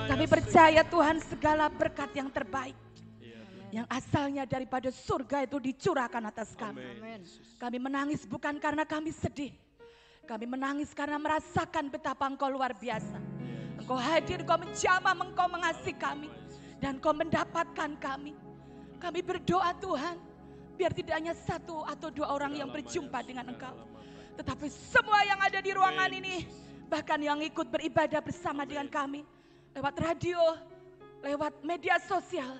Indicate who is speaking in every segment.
Speaker 1: Kami percaya Tuhan segala berkat yang terbaik yang asalnya daripada surga itu dicurahkan atas kami. Kami menangis bukan karena kami sedih. Kami menangis karena merasakan betapa Engkau luar biasa. Engkau hadir, Engkau menjamah, Engkau mengasihi kami. Dan Engkau mendapatkan kami. Kami berdoa Tuhan, biar tidak hanya satu atau dua orang yang berjumpa dengan Engkau. Tetapi semua yang ada di ruangan ini, bahkan yang ikut beribadah bersama dengan kami. Lewat radio, lewat media sosial.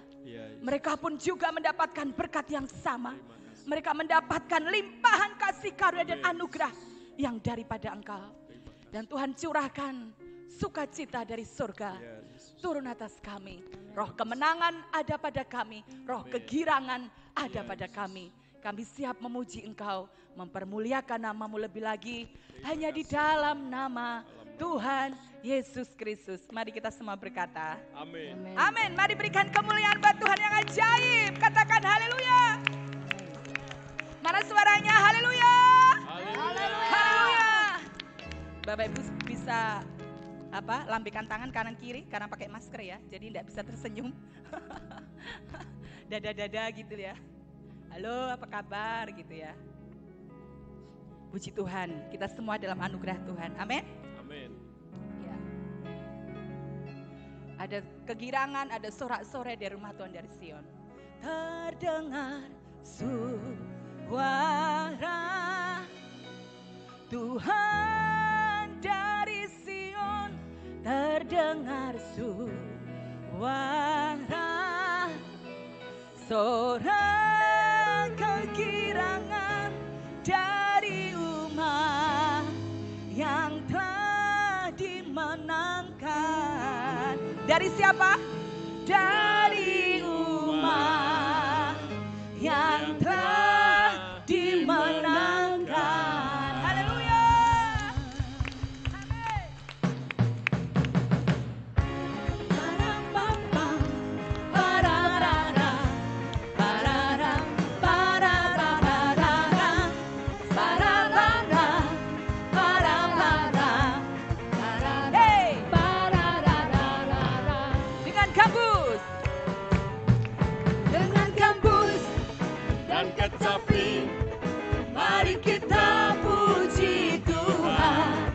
Speaker 1: Mereka pun juga mendapatkan berkat yang sama. Mereka mendapatkan limpahan kasih karunia dan anugerah yang daripada Engkau. Dan Tuhan curahkan sukacita dari surga turun atas kami. Roh kemenangan ada pada kami, roh kegirangan ada pada kami. Kami siap memuji Engkau, mempermuliakan nama-Mu lebih lagi hanya di dalam nama Tuhan Yesus Kristus. Mari kita semua berkata amin. Amin. Mari berikan kemuliaan buat Tuhan yang ajaib. Katakan haleluya. Mana suaranya? Haleluya. Haleluya. Bapak Ibu bisa lambaikan tangan kanan kiri karena pakai masker ya. Jadi tidak bisa tersenyum. Dada-dada gitu ya. Halo, apa kabar gitu ya. Puji Tuhan, kita semua dalam anugerah Tuhan. Amin.
Speaker 2: Amin.
Speaker 1: Ya. Ada kegirangan, ada sorak-sorai dari rumah Tuhan dari Sion. Terdengar suara Tuhan dari Sion, terdengar suara sorak kegirangan dari umat yang telah dimenangkan. Dari siapa? Dari umat yang telah dimenangkan. Haleluya. Amin. Dengan gambus. Dengan gambus
Speaker 2: Dan kecapi,
Speaker 1: mari kita puji Tuhan.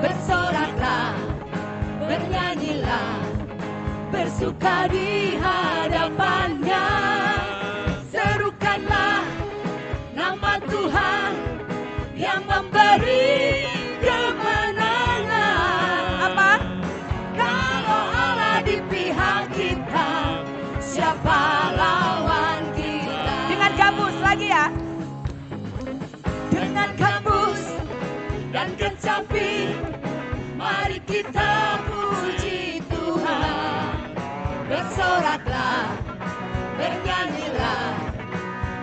Speaker 1: Bersoraklah, bernyanyilah, bersuka di hadapannya. Serukanlah nama Tuhan yang memberi kemenangan. Apa? Kalau Allah di pihak kita, siapa lawan kita? Dengan gambus lagi ya. Dengan gambus dan kecapi, mari kita puji Tuhan. Bersoraklah, bernyanyilah,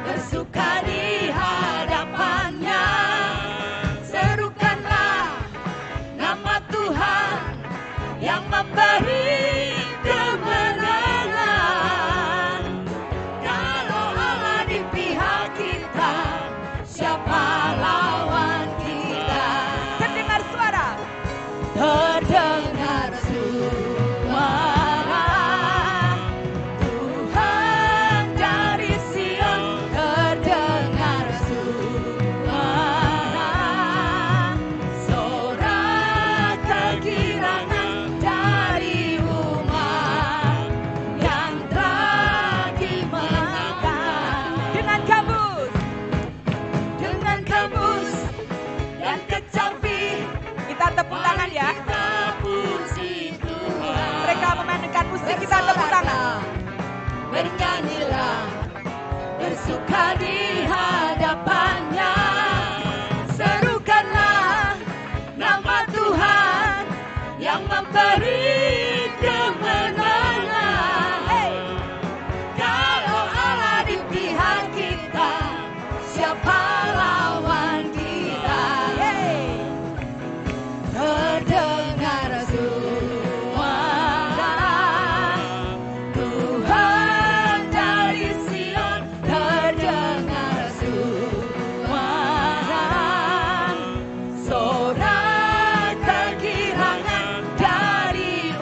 Speaker 1: bersuka di hadapannya. Serukanlah nama Tuhan yang memberi kemenangan. Kalau Allah di pihak kita, siapa lawan kita? Terdengar suara. Terdengar suara Tuhan dari Sion, terdengar suara sorak kegirangan dari umat yang telah dimenangkan. Dengan gambus dan kecapi, kita tepuk tangan ya. Mereka memainkan musik, kita tepuk tangan. Bernyanyilah, bersuka di hadapannya. Serukanlah nama Tuhan yang memberi kemenangan. Hey. Kalau Allah di pihak kita, siapa lawan kita? Hey. Terdengar suara Tuhan dari Sion, terdengar suara sorak kegirangan dari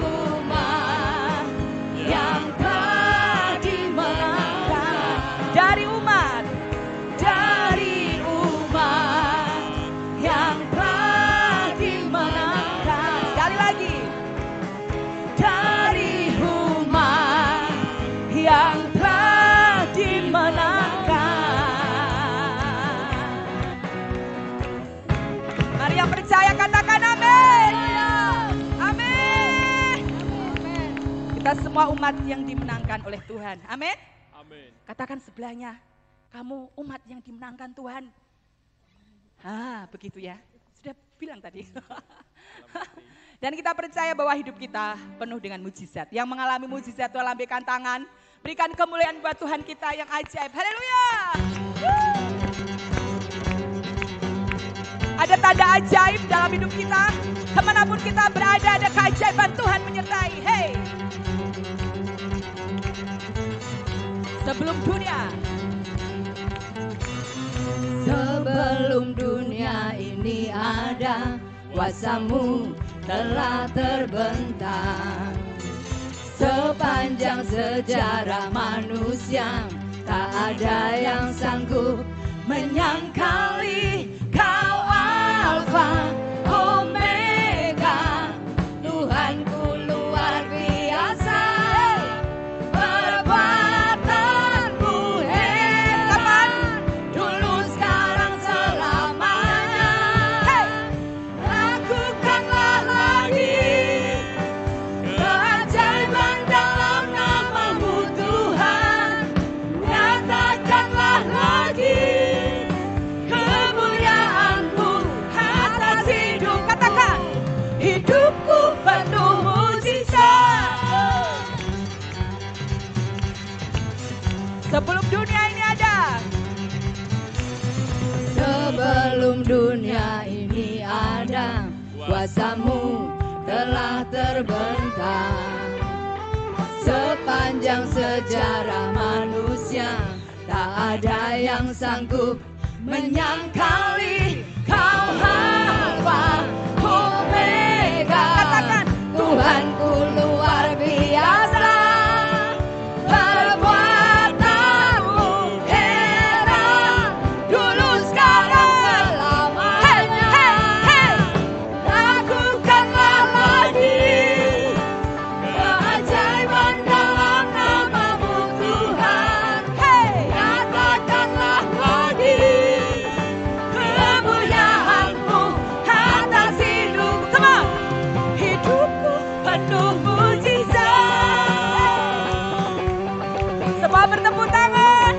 Speaker 1: dari umat yang telah dimenangkan. Mari yang percaya katakan amin. Amin. Kita semua umat yang dimenangkan oleh Tuhan. Amin.
Speaker 2: Amin.
Speaker 1: Katakan sebelahnya, kamu umat yang dimenangkan Tuhan. Begitu ya. Sudah bilang tadi. Dan kita percaya bahwa hidup kita penuh dengan mujizat. Yang mengalami mujizat Tuhan lambaikan tangan. Berikan kemuliaan buat Tuhan kita yang ajaib. Haleluya. Ada tanda ajaib dalam hidup kita. Kemanapun kita berada ada keajaiban Tuhan menyertai. Hey. Sebelum dunia ini ada, kuasa-Mu telah terbentang. Sepanjang sejarah manusia, tak ada yang sanggup menyangkali Kau Alfa Omega. Tuhanku luar biasa, perbuatan-Mu hebat, dulu sekarang selamanya. Lakukanlah lagi keajaiban dalam nama-Mu Tuhan. Nyatakanlah lagi kemuliaan-Mu atas hidup. Katakan, hidupku penuh mujizat. Sebelum dunia ini ada. Sebelum dunia ini ada, kuasa-Mu telah terbentang. Sepanjang sejarah manusia, tak ada yang sanggup menyangkali Kau Alfa Omega. Katakan, Tuhanku luar biasa, perbuatan-Mu hebat, dulu sekarang selamanya. Lakukanlah lagi keajaiban dalam nama-Mu Tuhan. Nyatakanlah lagi kemuliaan-Mu atas hidup. Come on. Hidupku penuh mujizat. Semua bertepuk tangan.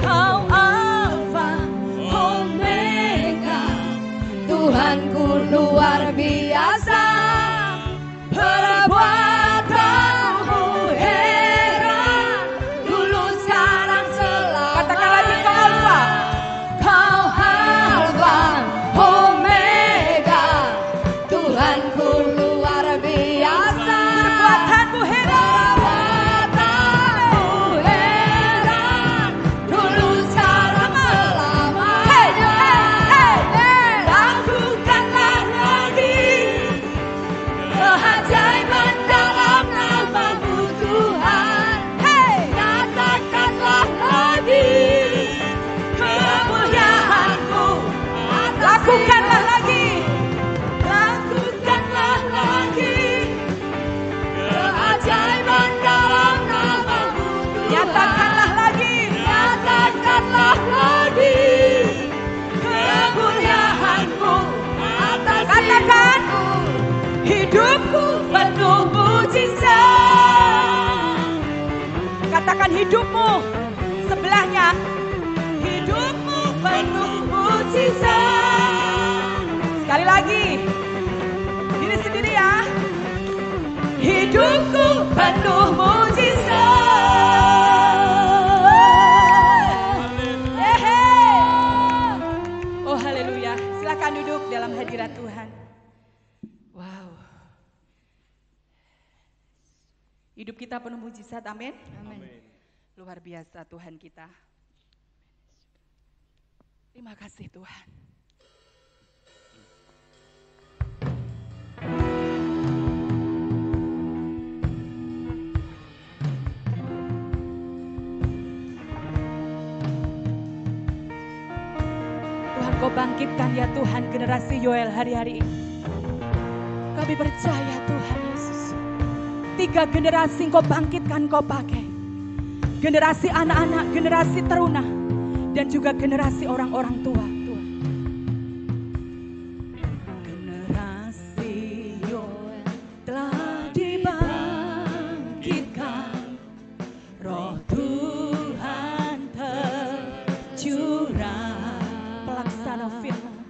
Speaker 1: Kau Alfa Omega, Tuhanku luar biasa, perbuatan-Mu heran, dulu sekarang selamanya. Katakan lagi, Kau Alfa. Kau Alfa Omega, Tuhanku luar biasa, perbuatan-Mu heran, dulu sekarang selamanya. Lakukanlah lagi keajaiban dalam nama-Mu Tuhan. Nyatakanlah lagi kemuliaan-Mu. Lakukanlah lagi. Lakukanlah lagi keajaiban dalam nama-Mu Tuhan. Nyatakanlah lagi. Nyatakanlah lagi kemuliaan-Mu atas katakan hidupku penuh mujizat. Katakan hidupmu sebelahnya, hidupmu penuh mujizat. Sekali lagi, diri sendiri ya. Hidupku penuh mujizat. Oh haleluya, silakan duduk dalam hadirat Tuhan. Wow. Hidup kita penuh mujizat, amin.
Speaker 2: Amin.
Speaker 1: Luar biasa Tuhan kita. Terima kasih Tuhan. Tuhan Kau bangkitkan ya Tuhan generasi Yoel hari-hari ini. Kami percaya Tuhan Yesus. 3 generasi Engkau bangkitkan, Engkau pakai. Generasi anak-anak, generasi teruna, dan juga generasi orang-orang tua. Generasi Yoel telah dibangkitkan, Roh Tuhan tercurah. Pelaksana firman,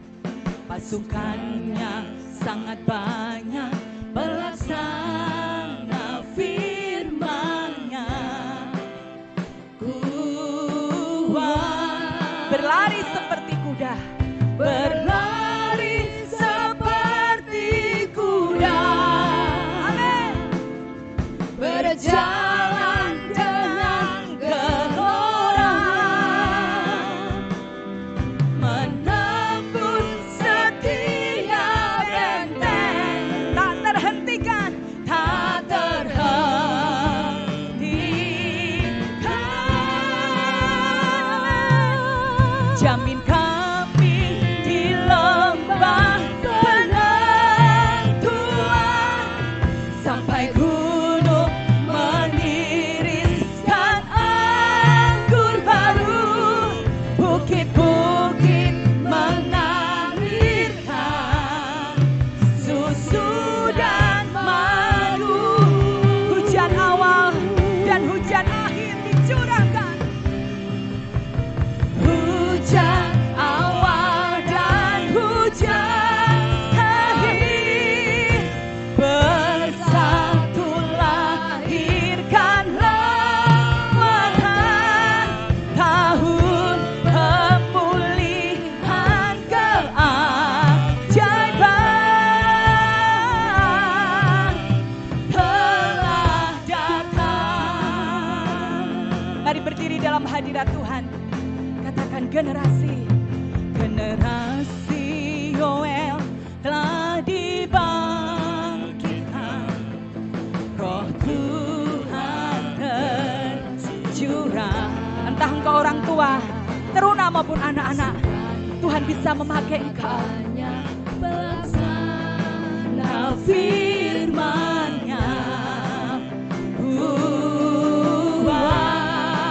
Speaker 1: pasukannya sangat banyak, pelaksana firman-Nya kuat. Berlari seperti kuda, berlari seperti kuda. Amin. Berjalan dengan gelora, menembus setiap benteng, tak terhentikan, tak terhentikan. Jamin kami di lembah penentuan, sampai gunung meniriskan anggur baru, bukit-bukit mengalirkan susu dan madu. Hujan awal dan hujan akhir dicurahkan. Hujan awal dan hujan akhir bersatu lahirkan lewatan tahun pemulihan keajaiban telah datang. Mari berdiri dalam hadirat Tuhan. Katakan generasi Yoel telah dibangkitkan, Roh Tuhan tercurah. Entah engkau orang tua, teruna maupun anak-anak, Tuhan bisa memakai engkau. Pelaksana firman-Nya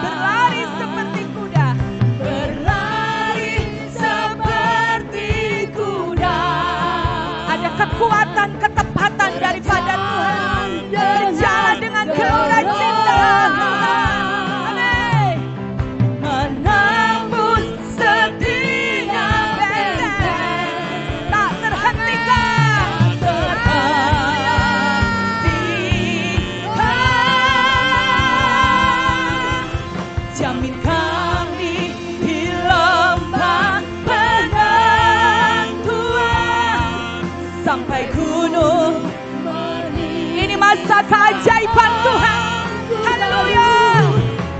Speaker 1: berlari seperti kuda, berlari seperti kuda. Ada kekuatan, ketepatan daripada Tuhan, berjalan dengan gelora cinta. Amin. Menembus setiap benteng, tak terhentikan, jamin kami di lembah penentuan, sampai gunung. Ini masa keajaiban Tuhan. Haleluya.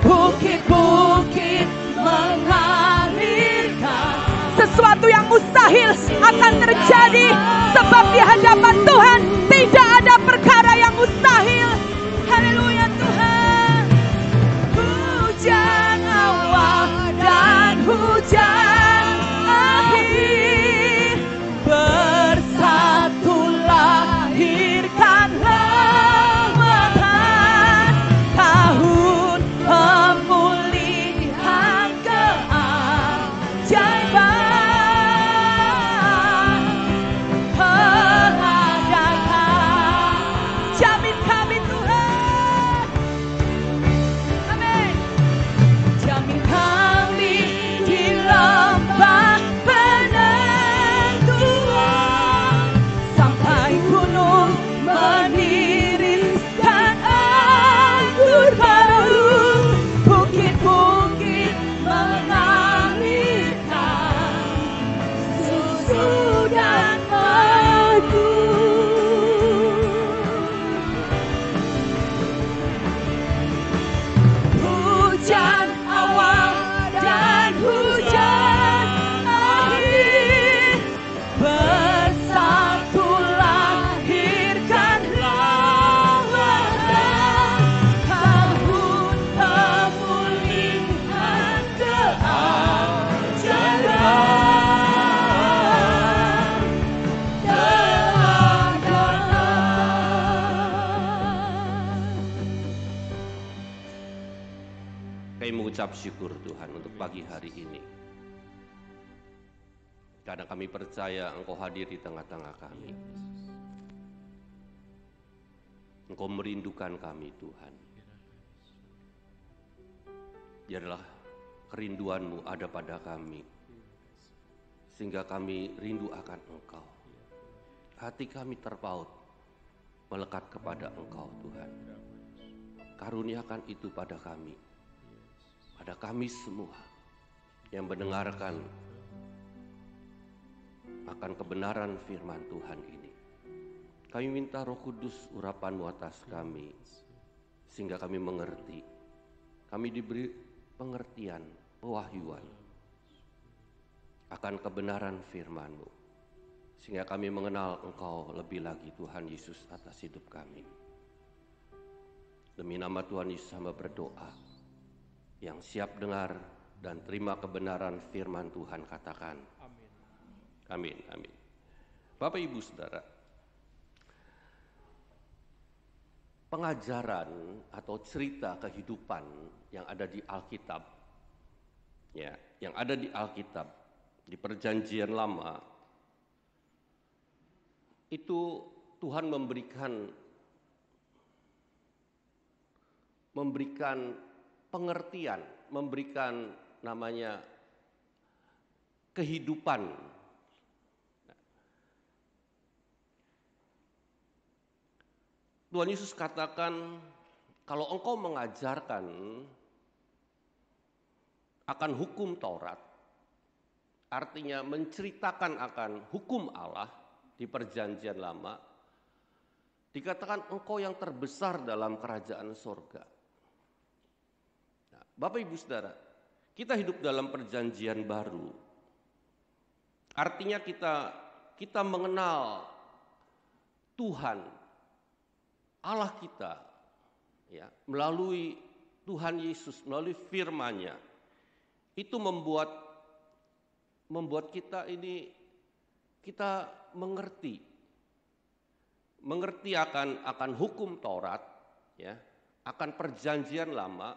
Speaker 1: Bukit-bukit mengalirkan. Sesuatu yang mustahil akan terjadi, sebab di hadapan Tuhan tidak ada perkara yang mustahil. Haleluya Tuhan. Hujan awal dan hujan akhir bersatu lahirkan lewatan tahun pemulihan keajaiban.
Speaker 3: mengucap syukur Tuhan untuk pagi hari ini. Karena kami percaya Engkau hadir di tengah-tengah kami. Engkau merindukan kami Tuhan. Biarlah kerinduan-Mu ada pada kami. Sehingga kami rindu akan Engkau. Hati kami terpaut melekat kepada Engkau Tuhan. Karuniakan itu pada kami. Pada kami semua yang mendengarkan akan kebenaran firman Tuhan ini. Kami minta Roh Kudus urapan-Mu atas kami, sehingga kami mengerti. Kami diberi pengertian, pewahyuan akan kebenaran firman-Mu, sehingga kami mengenal Engkau lebih lagi Tuhan Yesus atas hidup kami. Demi nama Tuhan Yesus hamba berdoa, yang siap dengar dan terima kebenaran firman Tuhan katakan, amin, amin. Bapak Ibu Saudara, pengajaran atau cerita kehidupan yang ada di Alkitab, ya, yang ada di Alkitab, di Perjanjian Lama, itu Tuhan memberikan pengertian, memberikan namanya kehidupan. Tuhan Yesus katakan, kalau engkau mengajarkan akan hukum Taurat, artinya menceritakan akan hukum Allah di Perjanjian Lama, dikatakan engkau yang terbesar dalam kerajaan sorga. Nah, Bapak Ibu Saudara, kita hidup dalam Perjanjian Baru. Artinya kita mengenal Tuhan Allah kita, ya, melalui Tuhan Yesus, melalui firman-Nya. Itu membuat kita mengerti akan hukum Taurat, ya, akan Perjanjian Lama,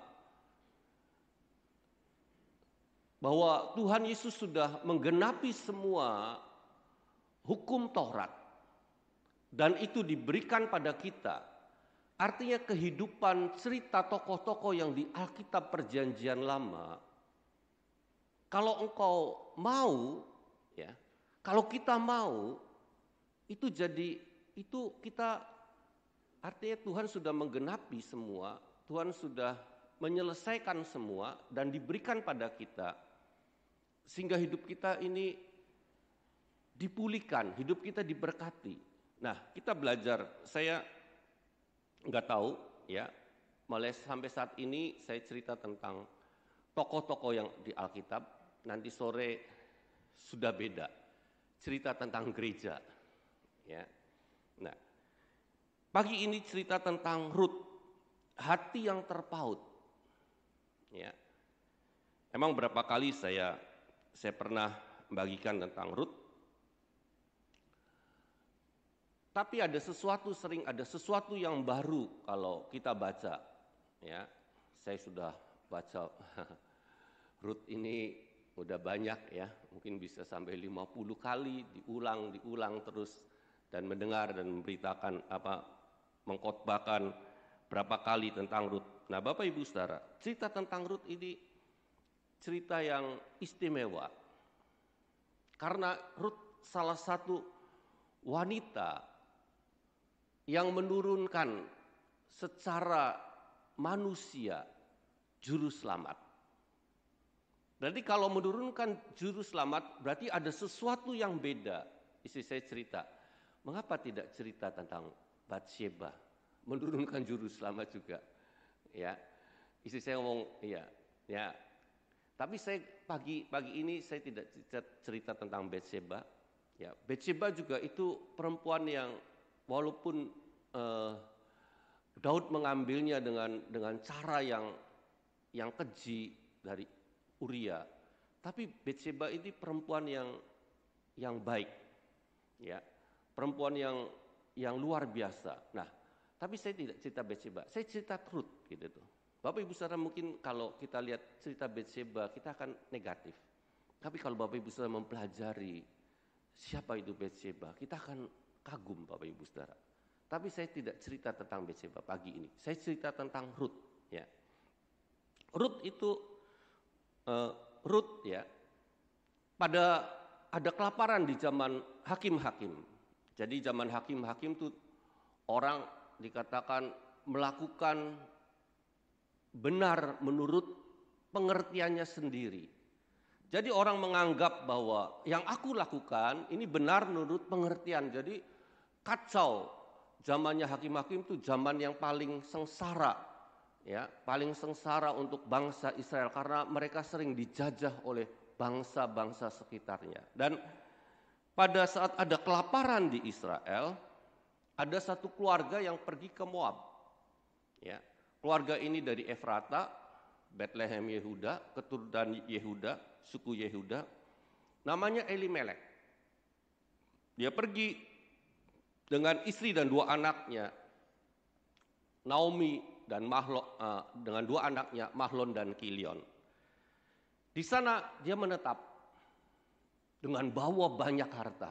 Speaker 3: bahwa Tuhan Yesus sudah menggenapi semua hukum Taurat, dan itu diberikan pada kita. Artinya kehidupan cerita tokoh-tokoh yang di Alkitab Perjanjian Lama, kalau engkau mau, ya, kalau kita mau, itu kita, artinya Tuhan sudah menggenapi semua, Tuhan sudah menyelesaikan semua dan diberikan pada kita, sehingga hidup kita ini dipulihkan, hidup kita diberkati. Nah, kita belajar, saya nggak tahu, ya, mulai sampai saat ini saya cerita tentang tokoh-tokoh yang di Alkitab. Nanti sore sudah beda, cerita tentang gereja, ya. Nah, pagi ini cerita tentang Rut, hati yang terpaut, ya. Emang berapa kali saya pernah membagikan tentang Rut. Tapi sering ada sesuatu yang baru kalau kita baca, ya. Saya sudah baca Rut ini udah banyak, ya, mungkin bisa sampai 50 kali diulang terus, dan mendengar dan memberitakan mengkhotbahkan berapa kali tentang Rut. Nah, Bapak Ibu Saudara, cerita tentang Rut ini cerita yang istimewa. Karena Rut salah satu wanita yang menurunkan secara manusia juru selamat. Berarti kalau menurunkan juru selamat, berarti ada sesuatu yang beda. Istri saya cerita, mengapa tidak cerita tentang Batsheba, menurunkan juru selamat juga, ya. Istri saya ngomong, iya, ya. Tapi saya pagi ini saya tidak cerita tentang Batsheba, ya. Batsheba juga itu perempuan yang walaupun Daud mengambilnya dengan cara yang keji dari Uria, tapi Batsheba ini perempuan yang baik, ya, perempuan yang luar biasa. Nah, tapi saya tidak cerita Batsheba, saya cerita Rut, gitu tuh. Bapak Ibu Saudara, mungkin kalau kita lihat cerita Betseba kita akan negatif. Tapi kalau Bapak Ibu Saudara mempelajari siapa itu Betseba, kita akan kagum Bapak Ibu Saudara. Tapi saya tidak cerita tentang Betseba pagi ini. Saya cerita tentang Rut, ya. Rut itu ya. Pada ada kelaparan di zaman hakim-hakim. Jadi zaman hakim-hakim itu orang dikatakan melakukan benar menurut pengertiannya sendiri. Jadi orang menganggap bahwa yang aku lakukan ini benar menurut pengertian. Jadi kacau. Zamannya hakim-hakim itu zaman yang paling sengsara. Ya, paling sengsara untuk bangsa Israel karena mereka sering dijajah oleh bangsa-bangsa sekitarnya. Dan pada saat ada kelaparan di Israel, ada satu keluarga yang pergi ke Moab. Ya, keluarga ini dari Efrata, Bethlehem Yehuda, keturunan Yehuda, suku Yehuda, namanya Elimelek. Dia pergi dengan istri dan dua anaknya, Naomi dan Mahlon, dengan dua anaknya Mahlon dan Kilion. Di sana dia menetap dengan bawa banyak harta.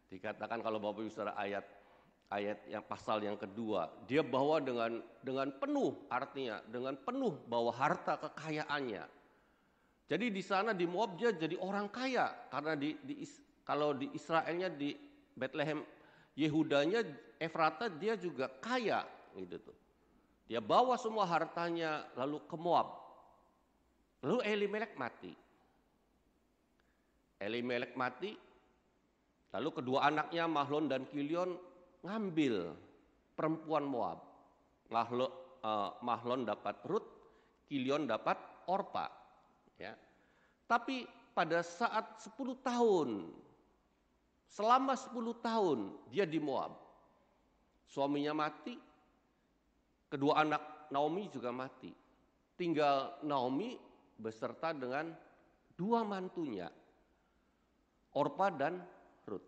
Speaker 3: Dikatakan kalau Bapak Ibu Saudara ayat yang pasal yang kedua, dia bawa dengan penuh, artinya dengan penuh bawa harta kekayaannya. Jadi di sana di Moab dia jadi orang kaya karena kalau di Israelnya di Bethlehem Yehudanya Efrata dia juga kaya gitu tuh. Dia bawa semua hartanya lalu ke Moab. Lalu Elimelek mati. Elimelek mati, lalu kedua anaknya Mahlon dan Kilion ngambil perempuan Moab. Mahlon dapat Rut, Kilion dapat Orpa. Ya. Tapi pada saat 10 tahun, selama 10 tahun dia di Moab. Suaminya mati, kedua anak Naomi juga mati. Tinggal Naomi beserta dengan dua mantunya, Orpa dan Rut.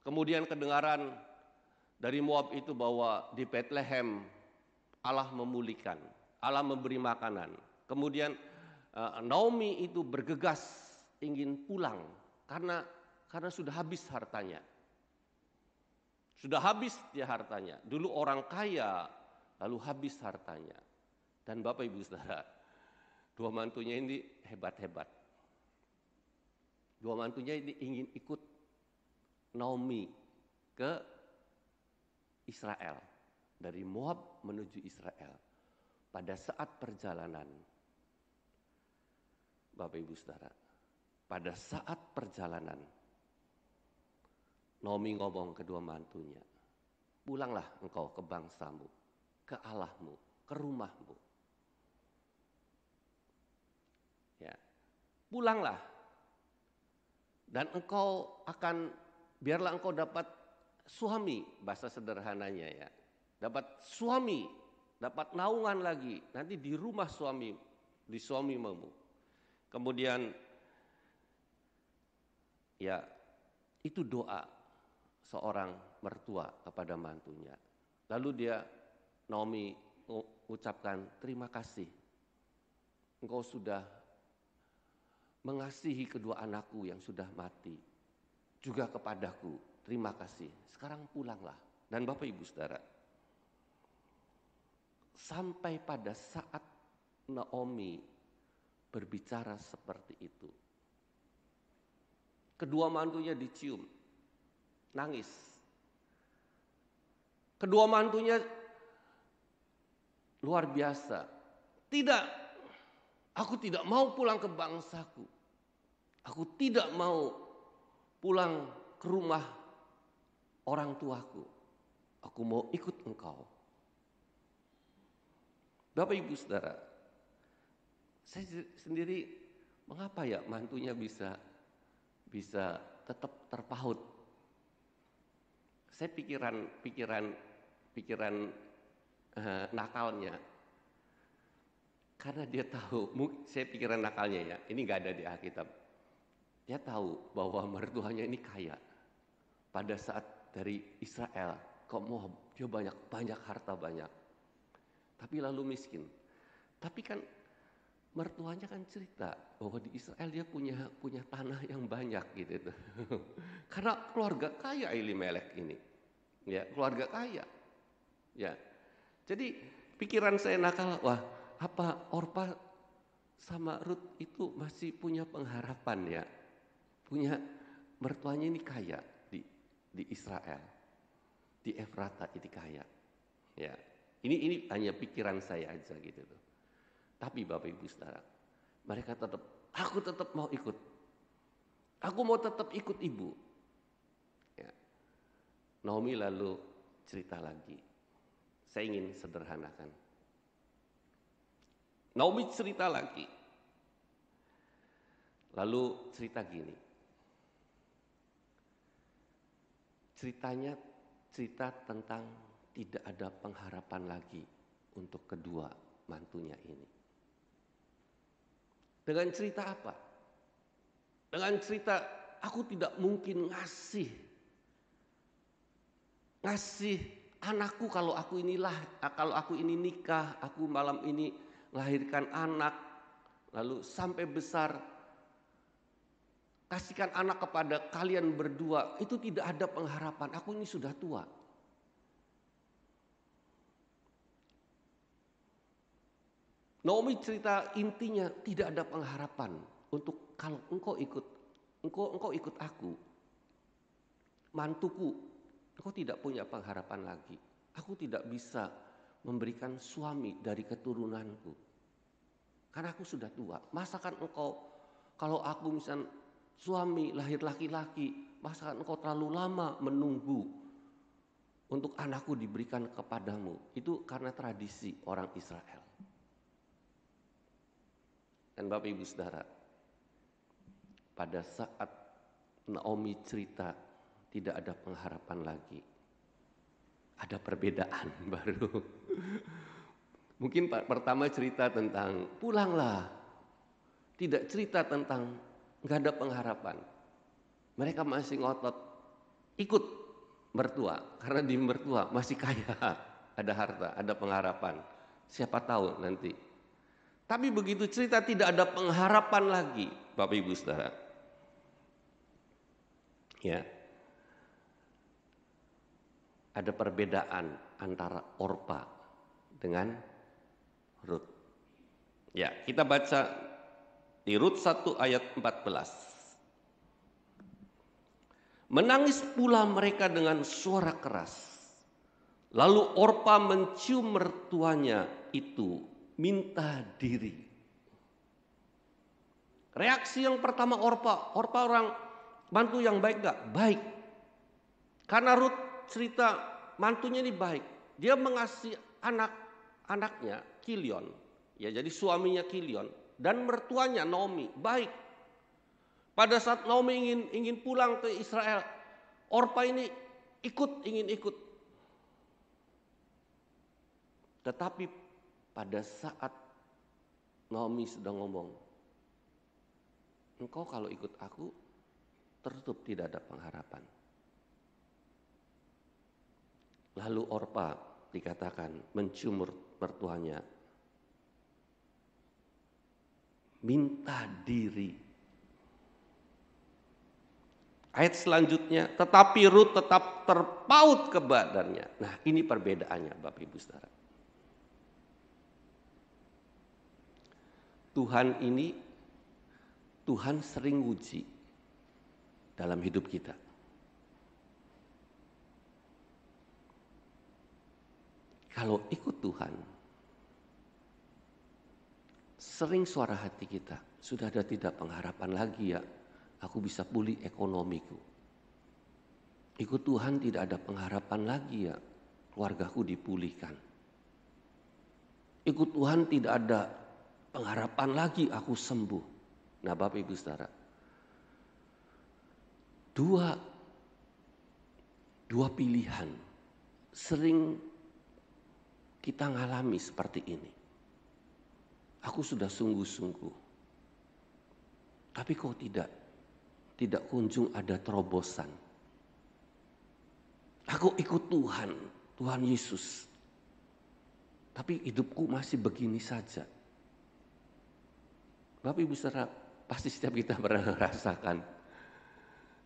Speaker 3: Kemudian kedengaran dari Moab itu bahwa di Bethlehem Allah memulihkan, Allah memberi makanan. Kemudian Naomi itu bergegas ingin pulang karena sudah habis hartanya. Sudah habis dia hartanya. Dulu orang kaya lalu habis hartanya. Dan Bapak Ibu Saudara, dua mantunya ini hebat-hebat. Dua mantunya ini ingin ikut Naomi ke Israel. Dari Moab menuju Israel. Pada saat perjalanan, Bapak Ibu Saudara, pada saat perjalanan, Naomi ngomong kedua mantunya, pulanglah engkau ke bangsamu, ke Allahmu, ke rumahmu. Ya, pulanglah. Dan engkau biarlah engkau dapat suami, bahasa sederhananya ya. Dapat suami, dapat naungan lagi, nanti di rumah suami, di suamimu. Kemudian, ya itu doa seorang mertua kepada mantunya. Lalu Naomi ucapkan terima kasih. Engkau sudah mengasihi kedua anakku yang sudah mati. Juga kepadaku, terima kasih. Sekarang pulanglah. Dan Bapak Ibu Saudara, sampai pada saat Naomi berbicara seperti itu, kedua mantunya dicium, nangis. Kedua mantunya luar biasa. Tidak, aku tidak mau pulang ke bangsaku. Aku tidak mau pulang ke rumah orang tuaku. Aku mau ikut engkau. Bapak Ibu Saudara, saya sendiri mengapa ya mantunya bisa tetap terpaut. Saya pikiran nakalnya. Karena dia tahu, saya pikiran nakalnya ya, ini nggak ada di Alkitab. Dia tahu bahwa mertuanya ini kaya. Pada saat dari Israel ke Moab, dia banyak harta banyak. tapi lalu miskin. Tapi kan mertuanya kan cerita bahwa di Israel dia punya tanah yang banyak gitu. Karena keluarga kaya Elimelek ini. Ya, keluarga kaya. Ya. Jadi pikiran saya nakal, wah, apa Orpa sama Rut itu masih punya pengharapan ya. Punya mertuanya ini kaya di Israel. Di Efrata ini kaya. Ya. Ini hanya pikiran saya aja gitu tuh. Tapi Bapak Ibu Saudara, mereka aku tetap mau ikut. Aku mau tetap ikut ibu. Ya. Naomi lalu cerita lagi. Saya ingin sederhanakan. Naomi cerita lagi. Lalu cerita gini. Ceritanya cerita tentang tidak ada pengharapan lagi untuk kedua mantunya ini. Dengan cerita apa? Dengan cerita aku tidak mungkin ngasih anakku kalau aku ini nikah, aku malam ini melahirkan anak, lalu sampai besar, kasihkan anak kepada kalian berdua, itu tidak ada pengharapan, aku ini sudah tua. Naomi cerita intinya tidak ada pengharapan untuk kalau engkau ikut aku, mantuku, engkau tidak punya pengharapan lagi. Aku tidak bisa memberikan suami dari keturunanku. Karena aku sudah tua. Masakan engkau, kalau aku misalnya suami lahir laki-laki, masakan engkau terlalu lama menunggu untuk anakku diberikan kepadamu. Itu karena tradisi orang Israel. Dan Bapak Ibu Saudara, pada saat Naomi cerita tidak ada pengharapan lagi, ada perbedaan baru. Mungkin pertama cerita tentang pulanglah, tidak cerita tentang nggak ada pengharapan. Mereka masih ngotot ikut mertua, karena di mertua masih kaya, ada harta, ada pengharapan. Siapa tahu nanti. Tapi begitu cerita tidak ada pengharapan lagi, Bapak Ibu Saudara. Ya. Ada perbedaan antara Orpa dengan Rut. Ya, kita baca di Rut 1 ayat 14. Menangis pula mereka dengan suara keras. Lalu Orpa mencium mertuanya itu minta diri. Reaksi yang pertama Orpa orang mantu yang baik gak? Baik. Karena Rut cerita mantunya ini baik. Dia mengasihi anaknya Kilion. Ya, jadi suaminya Kilion dan mertuanya Naomi baik. Pada saat Naomi ingin pulang ke Israel, Orpa ini ingin ikut. Tetapi pada saat Naomi sedang ngomong, engkau kalau ikut aku tertutup, tidak ada pengharapan. Lalu Orpa dikatakan mencium mertuanya, minta diri. Ayat selanjutnya, tetapi Rut tetap terpaut ke badannya. Nah, ini perbedaannya Bapak Ibu Saudara. Tuhan sering uji dalam hidup kita. Kalau ikut Tuhan, sering suara hati kita, sudah ada tidak pengharapan lagi ya, aku bisa pulih ekonomiku. Ikut Tuhan tidak ada pengharapan lagi ya, keluargaku dipulihkan. Ikut Tuhan tidak ada pengharapan lagi aku sembuh. Nah Bapak Ibu Saudara, dua pilihan sering kita ngalami seperti ini. Aku sudah sungguh-sungguh, tapi kok tidak kunjung ada terobosan. Aku ikut Tuhan Yesus. Tapi hidupku masih begini saja. Bapak Ibu Saudara, pasti setiap kita pernah merasakan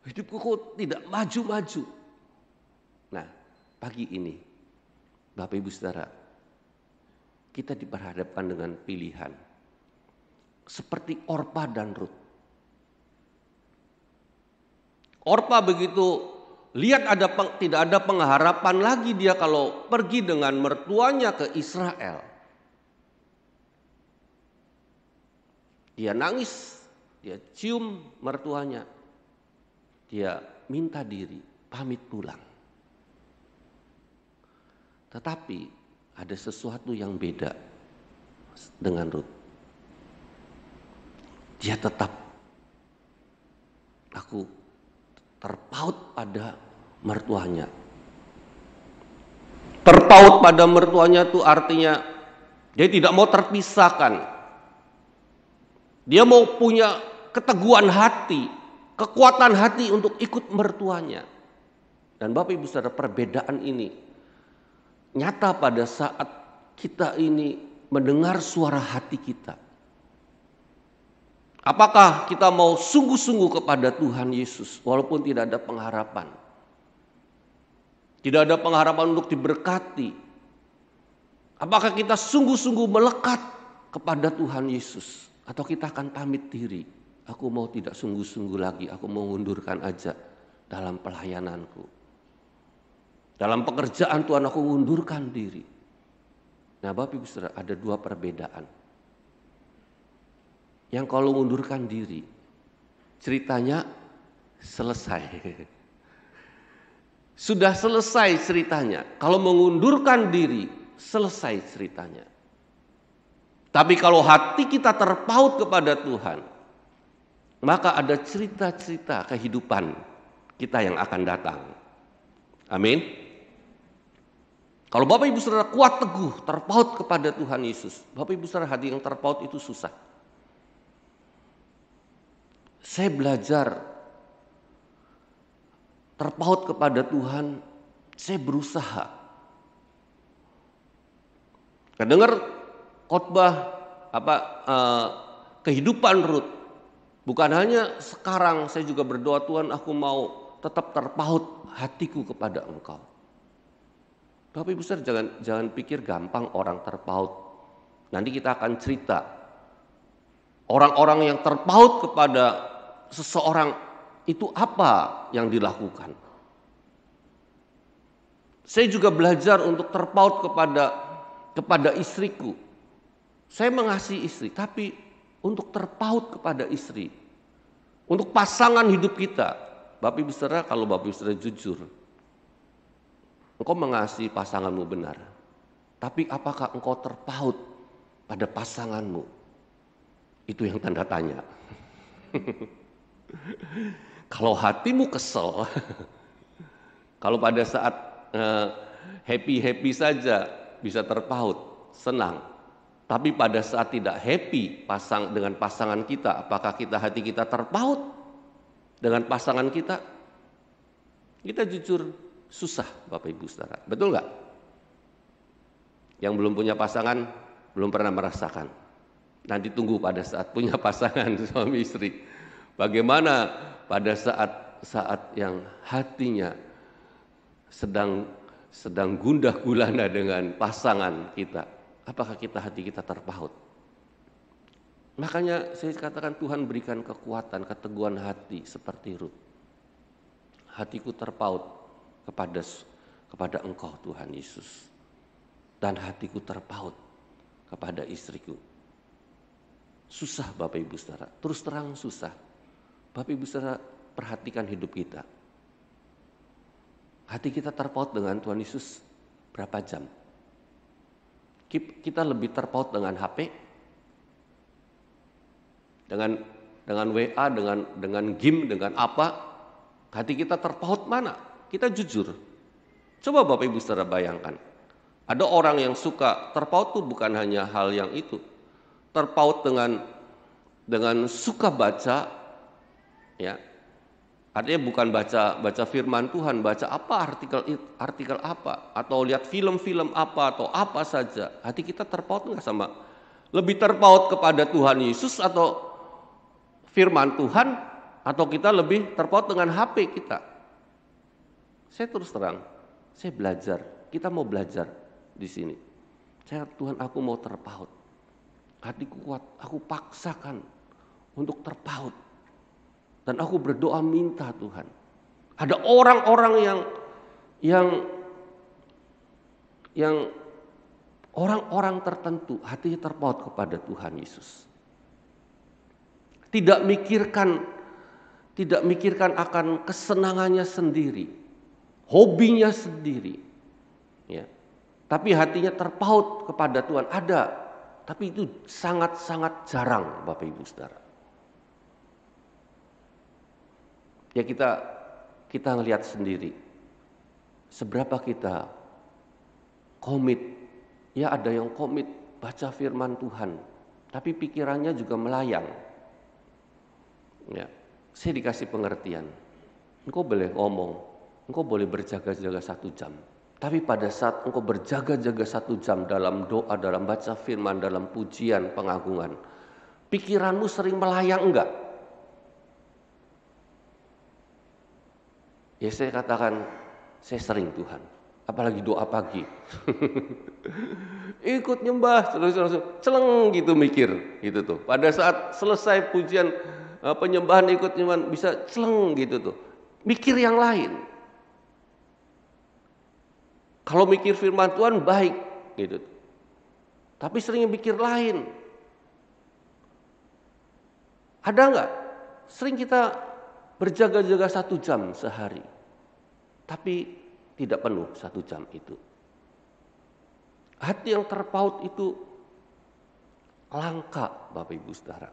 Speaker 3: hidupku kok tidak maju-maju. Nah, pagi ini Bapak Ibu Saudara, kita diperhadapkan dengan pilihan seperti Orpa dan Rut. Orpa begitu lihat tidak ada pengharapan lagi dia kalau pergi dengan mertuanya ke Israel. Dia nangis, dia cium mertuanya, dia minta diri, pamit pulang. Tetapi ada sesuatu yang beda dengan Rut. Dia tetap, aku terpaut pada mertuanya. Terpaut pada mertuanya itu artinya dia tidak mau terpisahkan. Dia mau punya keteguhan hati, kekuatan hati untuk ikut mertuanya. Dan Bapak Ibu Saudara, perbedaan ini nyata pada saat kita ini mendengar suara hati kita. Apakah kita mau sungguh-sungguh kepada Tuhan Yesus walaupun tidak ada pengharapan? Tidak ada pengharapan untuk diberkati. Apakah kita sungguh-sungguh melekat kepada Tuhan Yesus? Atau kita akan pamit diri, aku mau tidak sungguh-sungguh lagi, aku mau mengundurkan aja dalam pelayananku. Dalam pekerjaan Tuhan aku mengundurkan diri. Nah Bapak Ibu Saudara, ada dua perbedaan. Yang kalau mengundurkan diri, ceritanya selesai. Sudah selesai ceritanya. Kalau mengundurkan diri, selesai ceritanya. Tapi kalau hati kita terpaut kepada Tuhan, maka ada cerita-cerita kehidupan kita yang akan datang. Amin. Kalau Bapak Ibu Saudara kuat teguh, terpaut kepada Tuhan Yesus, Bapak Ibu Saudara, hati yang terpaut itu susah. Saya belajar terpaut kepada Tuhan, saya berusaha. Kedengar khotbah kehidupan Rut. Bukan hanya sekarang saya juga berdoa, Tuhan aku mau tetap terpaut hatiku kepada Engkau. Bapak Ibu Saudara, jangan pikir gampang orang terpaut. Nanti kita akan cerita orang-orang yang terpaut kepada seseorang itu apa yang dilakukan. Saya juga belajar untuk terpaut kepada istriku. Saya mengasihi istri, tapi untuk terpaut kepada istri, untuk pasangan hidup kita, Bapak Ibu Saudara, kalau Bapak Ibu Saudara jujur, engkau mengasihi pasanganmu benar, tapi apakah engkau terpaut pada pasanganmu? Itu yang tanda tanya. Kalau hatimu kesel, kalau pada saat happy saja bisa terpaut, senang. Tapi pada saat tidak happy dengan pasangan kita, apakah hati kita terpaut dengan pasangan kita? Kita jujur susah Bapak Ibu Saudara, betul nggak? Yang belum punya pasangan belum pernah merasakan. Nanti tunggu pada saat punya pasangan suami istri. Bagaimana pada saat yang hatinya sedang gundah gulana dengan pasangan kita. Apakah hati kita terpaut? Makanya saya katakan Tuhan berikan kekuatan, keteguhan hati seperti Rut. Hatiku terpaut kepada Engkau Tuhan Yesus. Dan hatiku terpaut kepada istriku. Susah Bapak Ibu Saudara, terus terang susah. Bapak Ibu Saudara, perhatikan hidup kita. Hati kita terpaut dengan Tuhan Yesus berapa jam? Kita lebih terpaut dengan HP, dengan WA, dengan game, dengan apa? Hati kita terpaut mana? Kita jujur. Coba Bapak Ibu Saudara bayangkan. Ada orang yang suka terpaut tuh bukan hanya hal yang itu. Terpaut dengan suka baca, ya. Artinya bukan baca firman Tuhan, baca apa artikel apa, atau lihat film-film apa atau apa saja. Hati kita terpaut nggak sama? Lebih terpaut kepada Tuhan Yesus atau firman Tuhan, atau kita lebih terpaut dengan HP kita? Saya terus terang, saya belajar. Kita mau belajar di sini. Tuhan, aku mau terpaut. Hatiku kuat, aku paksakan untuk terpaut. Dan aku berdoa minta Tuhan. Ada orang-orang yang orang-orang tertentu hatinya terpaut kepada Tuhan Yesus. Tidak mikirkan akan kesenangannya sendiri, hobinya sendiri. Ya. Tapi hatinya terpaut kepada Tuhan. Ada, tapi itu sangat-sangat jarang, Bapak Ibu Saudara. Ya kita ngelihat sendiri, seberapa kita komit. Ya ada yang komit baca firman Tuhan, tapi pikirannya juga melayang. Ya, saya dikasih pengertian, engkau boleh ngomong, engkau boleh berjaga-jaga 1 jam. Tapi pada saat engkau berjaga-jaga 1 jam dalam doa, dalam baca firman, dalam pujian, pengagungan, pikiranmu sering melayang enggak? Ya saya katakan, saya sering Tuhan, apalagi doa pagi. Ikut nyembah, celeng gitu mikir, gitu tuh. Pada saat selesai pujian penyembahan ikut nyembah, bisa celeng gitu tuh. Mikir yang lain. Kalau mikir firman Tuhan baik, gitu. Tapi sering mikir lain. Ada enggak? Sering kita berjaga-jaga 1 jam sehari, tapi tidak penuh 1 jam itu. Hati yang terpaut itu langka, Bapak Ibu Saudara.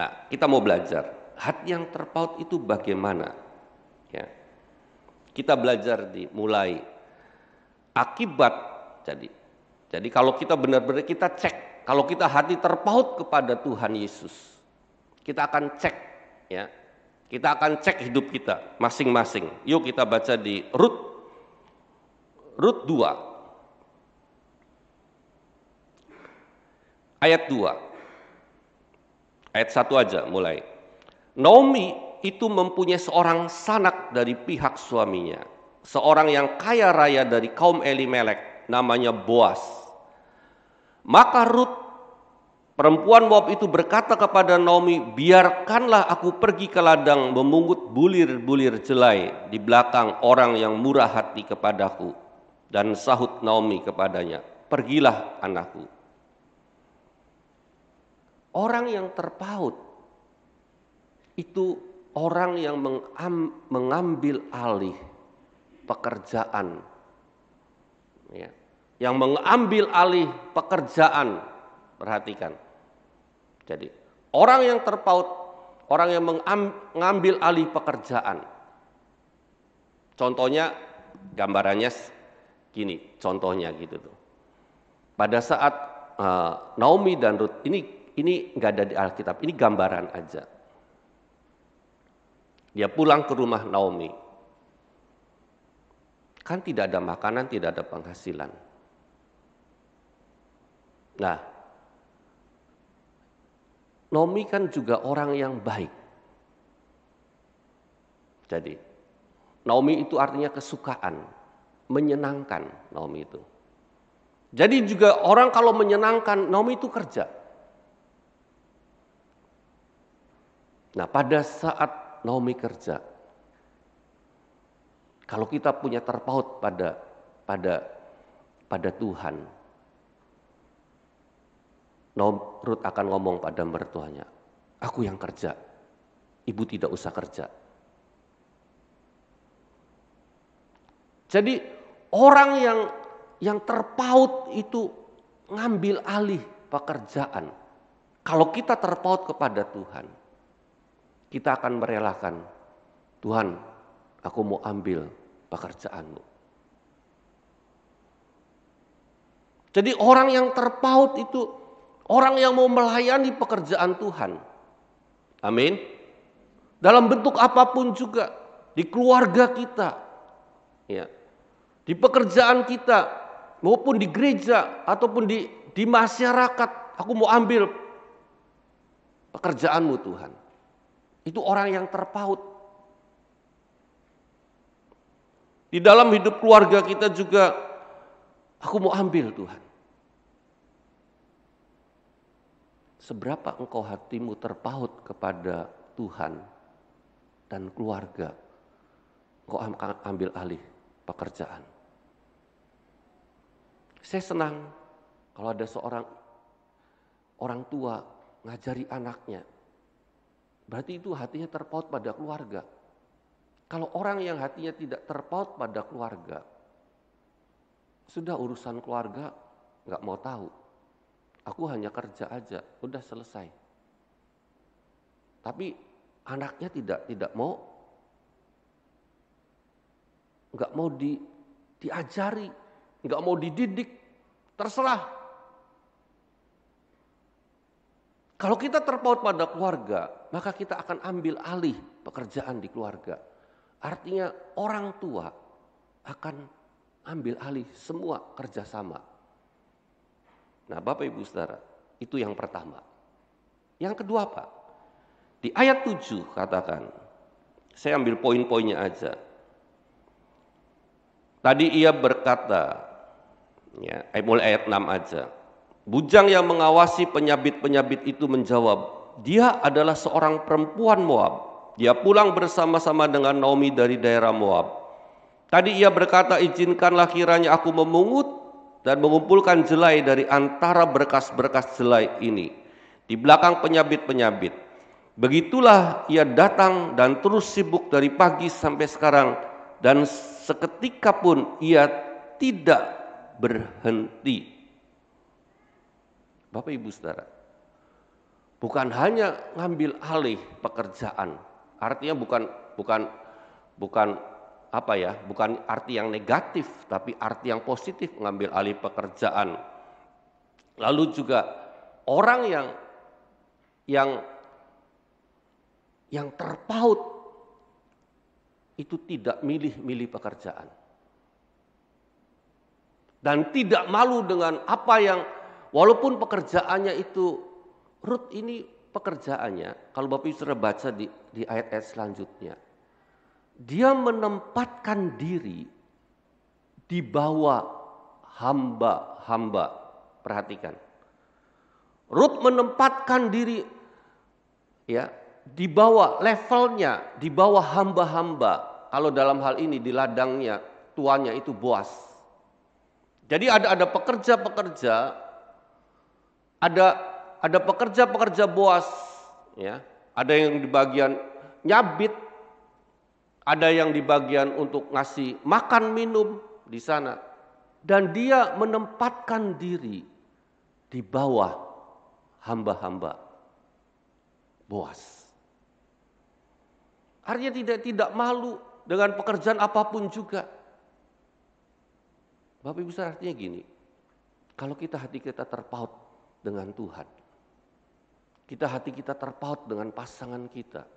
Speaker 3: Nah, kita mau belajar hati yang terpaut itu bagaimana. Ya. Kita belajar mulai akibat. Jadi kalau kita benar-benar kita cek, kalau kita hati terpaut kepada Tuhan Yesus, kita akan cek. Ya, kita akan cek hidup kita masing-masing. Yuk kita baca di Rut 2 ayat 2 ayat 1 aja mulai. Naomi itu mempunyai seorang sanak dari pihak suaminya, seorang yang kaya raya dari kaum Elimelek, namanya Boas. Maka Rut, perempuan Moab itu, berkata kepada Naomi, biarkanlah aku pergi ke ladang memungut bulir-bulir jelai di belakang orang yang murah hati kepadaku. Dan sahut Naomi kepadanya, pergilah anakku. Orang yang terpaut itu orang yang mengambil alih pekerjaan. Ya. Yang mengambil alih pekerjaan, perhatikan. Jadi orang yang terpaut, orang yang mengambil alih pekerjaan. Contohnya, gambarannya gini, contohnya gitu tuh. Pada saat Naomi dan Rut, ini nggak ada di Alkitab, ini gambaran aja. Dia pulang ke rumah Naomi, kan tidak ada makanan, tidak ada penghasilan. Nah, Naomi kan juga orang yang baik. Jadi, Naomi itu artinya kesukaan, menyenangkan Naomi itu. Jadi juga orang kalau menyenangkan, Naomi itu kerja. Nah, pada saat Naomi kerja, kalau kita punya terpaut pada Tuhan, Rut akan ngomong pada mertuanya, aku yang kerja, ibu tidak usah kerja. Jadi orang yang terpaut itu ngambil alih pekerjaan. Kalau kita terpaut kepada Tuhan, kita akan merelakan, Tuhan, aku mau ambil pekerjaanmu. Jadi orang yang terpaut itu orang yang mau melayani pekerjaan Tuhan. Amin. dalam bentuk apapun juga, di keluarga kita, ya, di pekerjaan kita, maupun di gereja, ataupun di masyarakat. Aku mau ambil pekerjaanmu Tuhan. Itu orang yang terpaut. Di dalam hidup keluarga kita juga, aku mau ambil Tuhan. Seberapa engkau hatimu terpaut kepada Tuhan dan keluarga, engkau akan ambil alih pekerjaan. Saya senang kalau ada seorang orang tua ngajari anaknya, berarti itu hatinya terpaut pada keluarga. Kalau orang yang hatinya tidak terpaut pada keluarga, sudah urusan keluarga nggak mau tahu. Aku hanya kerja aja, udah selesai. Tapi anaknya tidak mau, nggak mau diajari, nggak mau dididik, terserah. Kalau kita terpaut pada keluarga, maka kita akan ambil alih pekerjaan di keluarga. Artinya orang tua akan ambil alih semua kerjasama. Nah, Bapak Ibu Saudara, itu yang pertama. Yang kedua apa? Di ayat 7 katakan, saya ambil poin-poinnya aja. Tadi ia berkata, ya, mulai ayat 6 aja. Bujang yang mengawasi penyabit-penyabit itu menjawab, dia adalah seorang perempuan Moab. Dia pulang bersama-sama dengan Naomi dari daerah Moab. Tadi ia berkata, izinkanlah kiranya aku memungut dan mengumpulkan jelai dari antara berkas-berkas jelai ini di belakang penyabit-penyabit. Begitulah ia datang dan terus sibuk dari pagi sampai sekarang, dan seketika pun ia tidak berhenti. Bapak Ibu Saudara, bukan hanya ngambil alih pekerjaan, artinya bukan arti yang negatif, tapi arti yang positif, mengambil alih pekerjaan. Lalu juga orang yang terpaut itu tidak milih-milih pekerjaan. Dan tidak malu dengan apa yang, walaupun pekerjaannya itu, Rut ini pekerjaannya, kalau Bapak Ibu sudah baca di ayat-ayat selanjutnya, dia menempatkan diri di bawah hamba-hamba. Perhatikan. Rut menempatkan diri ya di bawah levelnya, di bawah hamba-hamba. Kalau dalam hal ini di ladangnya tuannya itu Boas. Jadi ada pekerja-pekerja, ada pekerja-pekerja Boas, ya. Ada yang di bagian nyabit, ada yang di bagian untuk ngasih makan minum di sana. Dan dia menempatkan diri di bawah hamba-hamba Boas. Artinya tidak malu dengan pekerjaan apapun juga. Bapak Ibu Saudara, artinya gini, kalau hati kita terpaut dengan Tuhan, hati kita terpaut dengan pasangan kita,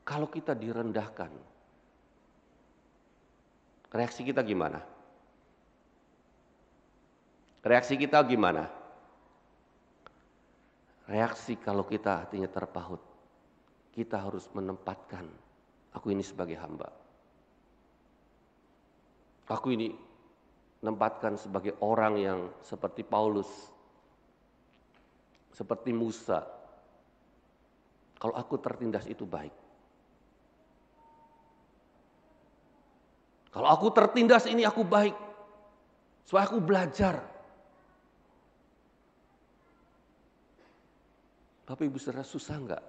Speaker 3: kalau kita direndahkan, reaksi kita gimana? Reaksi kita gimana? Reaksi kalau kita hatinya terpaut, kita harus menempatkan, aku ini sebagai hamba. Aku ini menempatkan sebagai orang yang seperti Paulus, seperti Musa. Kalau aku tertindas itu baik. Kalau aku tertindas ini aku baik. Supaya aku belajar. Bapak Ibu Saudara, susah enggak?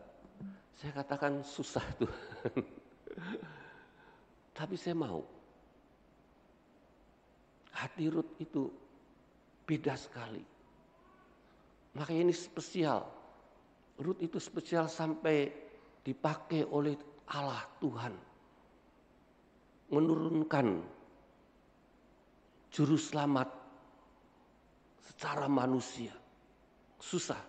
Speaker 3: Saya katakan susah tuh. Tapi saya mau. Hati Rut itu beda sekali. Makanya ini spesial. Rut itu spesial sampai dipakai oleh Allah Tuhan. Menurunkan juru selamat secara manusia. Susah.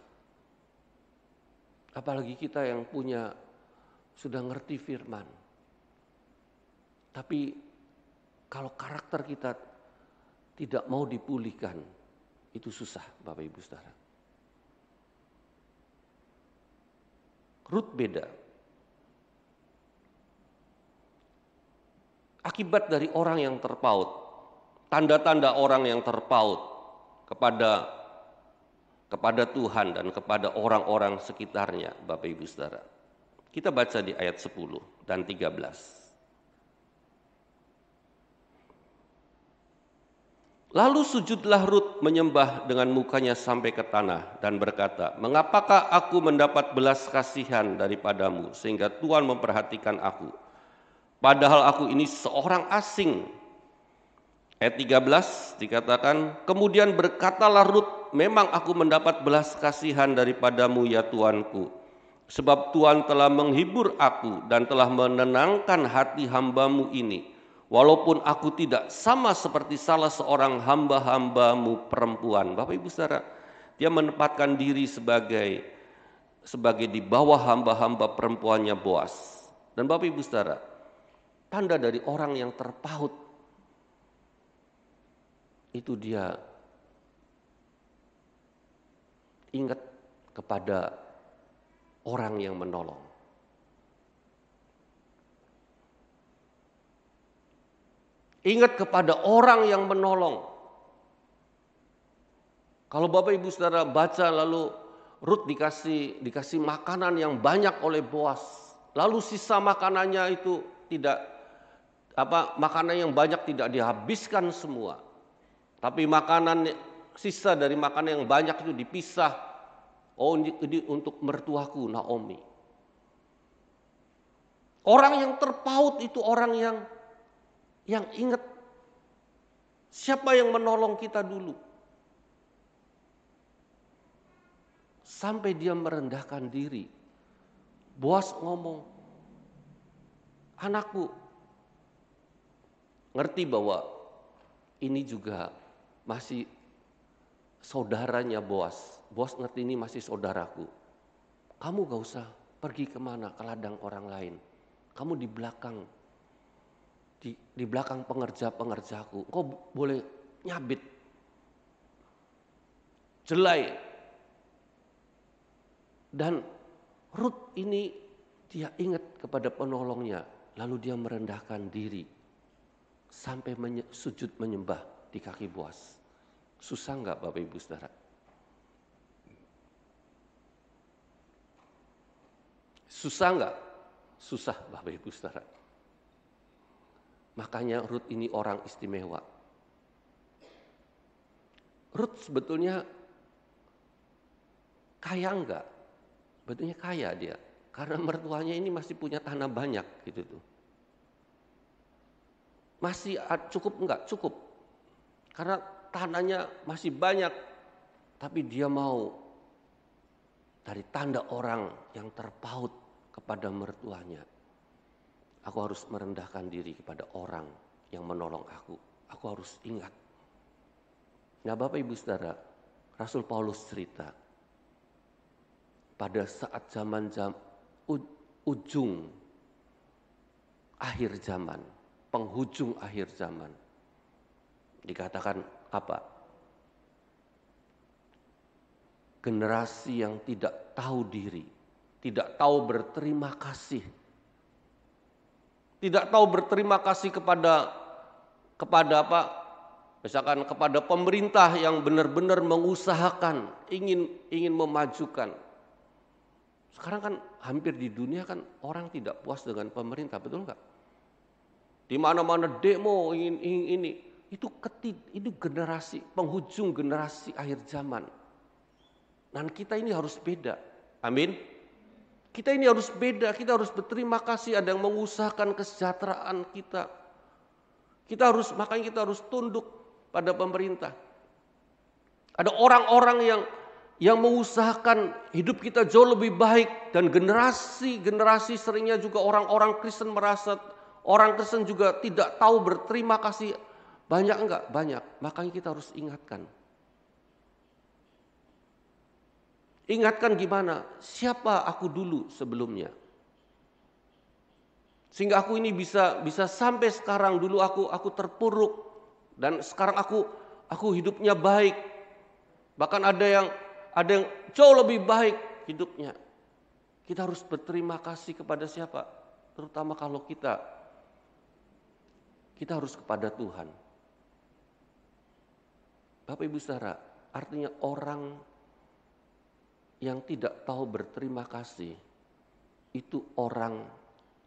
Speaker 3: Apalagi kita yang punya sudah ngerti firman. Tapi kalau karakter kita tidak mau dipulihkan, itu susah Bapak Ibu Saudara. Rut beda. Akibat dari orang yang terpaut, tanda-tanda orang yang terpaut kepada Tuhan dan kepada orang-orang sekitarnya, Bapak Ibu Saudara. Kita baca di ayat 10 dan 13. Lalu sujudlah Rut menyembah dengan mukanya sampai ke tanah dan berkata, "Mengapakah aku mendapat belas kasihan daripadamu sehingga Tuhan memperhatikan aku? Padahal aku ini seorang asing." Ayat 13 dikatakan, "Kemudian berkatalah Rut, memang aku mendapat belas kasihan daripadamu ya Tuanku. Sebab Tuhan telah menghibur aku dan telah menenangkan hati hambamu ini. Walaupun aku tidak sama seperti salah seorang hamba-hambamu perempuan." Bapak Ibu Saudara, dia menempatkan diri sebagai di bawah hamba-hamba perempuannya Boas. Dan Bapak Ibu Saudara, tanda dari orang yang terpaut itu dia ingat kepada orang yang menolong. Ingat kepada orang yang menolong. Kalau Bapak Ibu Saudara baca lalu Rut dikasih makanan yang banyak oleh Boas. Lalu sisa makanannya itu makanan yang banyak tidak dihabiskan semua. Tapi sisa dari makanan yang banyak itu dipisah. Oh, ini untuk mertuaku Naomi. Orang yang terpaut itu orang yang ingat siapa yang menolong kita dulu. Sampai dia merendahkan diri. Boas ngomong, "Anakku," ngerti bahwa ini juga masih saudaranya Boas. Boas ngerti ini masih saudaraku. "Kamu gak usah pergi kemana ke ladang orang lain. Kamu di belakang pengerja-pengerjaku. Kau boleh nyabit, jelai." Dan Rut ini dia ingat kepada penolongnya. Lalu dia merendahkan diri. Sampai sujud menyembah di kaki Boas. Susah enggak Bapak Ibu Saudara? Susah enggak? Susah Bapak Ibu Saudara. Makanya Rut ini orang istimewa. Rut sebetulnya kaya enggak? Sebetulnya kaya dia. Karena mertuanya ini masih punya tanah banyak gitu tuh. Masih cukup enggak? Cukup. Karena tanahnya masih banyak. Tapi dia mau dari tanda orang yang terpaut kepada mertuanya. Aku harus merendahkan diri kepada orang yang menolong aku. Aku harus ingat. Nah Bapak Ibu Saudara, Rasul Paulus cerita. Pada saat ujung akhir zaman, penghujung akhir zaman. Dikatakan apa? Generasi yang tidak tahu diri, tidak tahu berterima kasih. Tidak tahu berterima kasih kepada apa? Misalkan kepada pemerintah yang benar-benar mengusahakan, ingin memajukan. Sekarang kan hampir di dunia kan orang tidak puas dengan pemerintah, betul nggak? Di mana-mana demo ingin ini. Itu generasi, penghujung generasi akhir zaman. Dan kita ini harus beda. Amin. Kita ini harus beda, kita harus berterima kasih ada yang mengusahakan kesejahteraan kita. Makanya kita harus tunduk pada pemerintah. Ada orang-orang yang mengusahakan hidup kita jauh lebih baik, dan generasi seringnya juga orang-orang Kristen merasa orang Kristen juga tidak tahu berterima kasih. Banyak enggak? Banyak. Makanya kita harus ingatkan. Ingatkan gimana? Siapa aku dulu sebelumnya? Sehingga aku ini bisa sampai sekarang. Dulu aku terpuruk dan sekarang aku hidupnya baik. Bahkan ada yang jauh lebih baik hidupnya. Kita harus berterima kasih kepada siapa? Terutama kalau kita harus kepada Tuhan. Bapak Ibu Saudara, artinya orang yang tidak tahu berterima kasih itu orang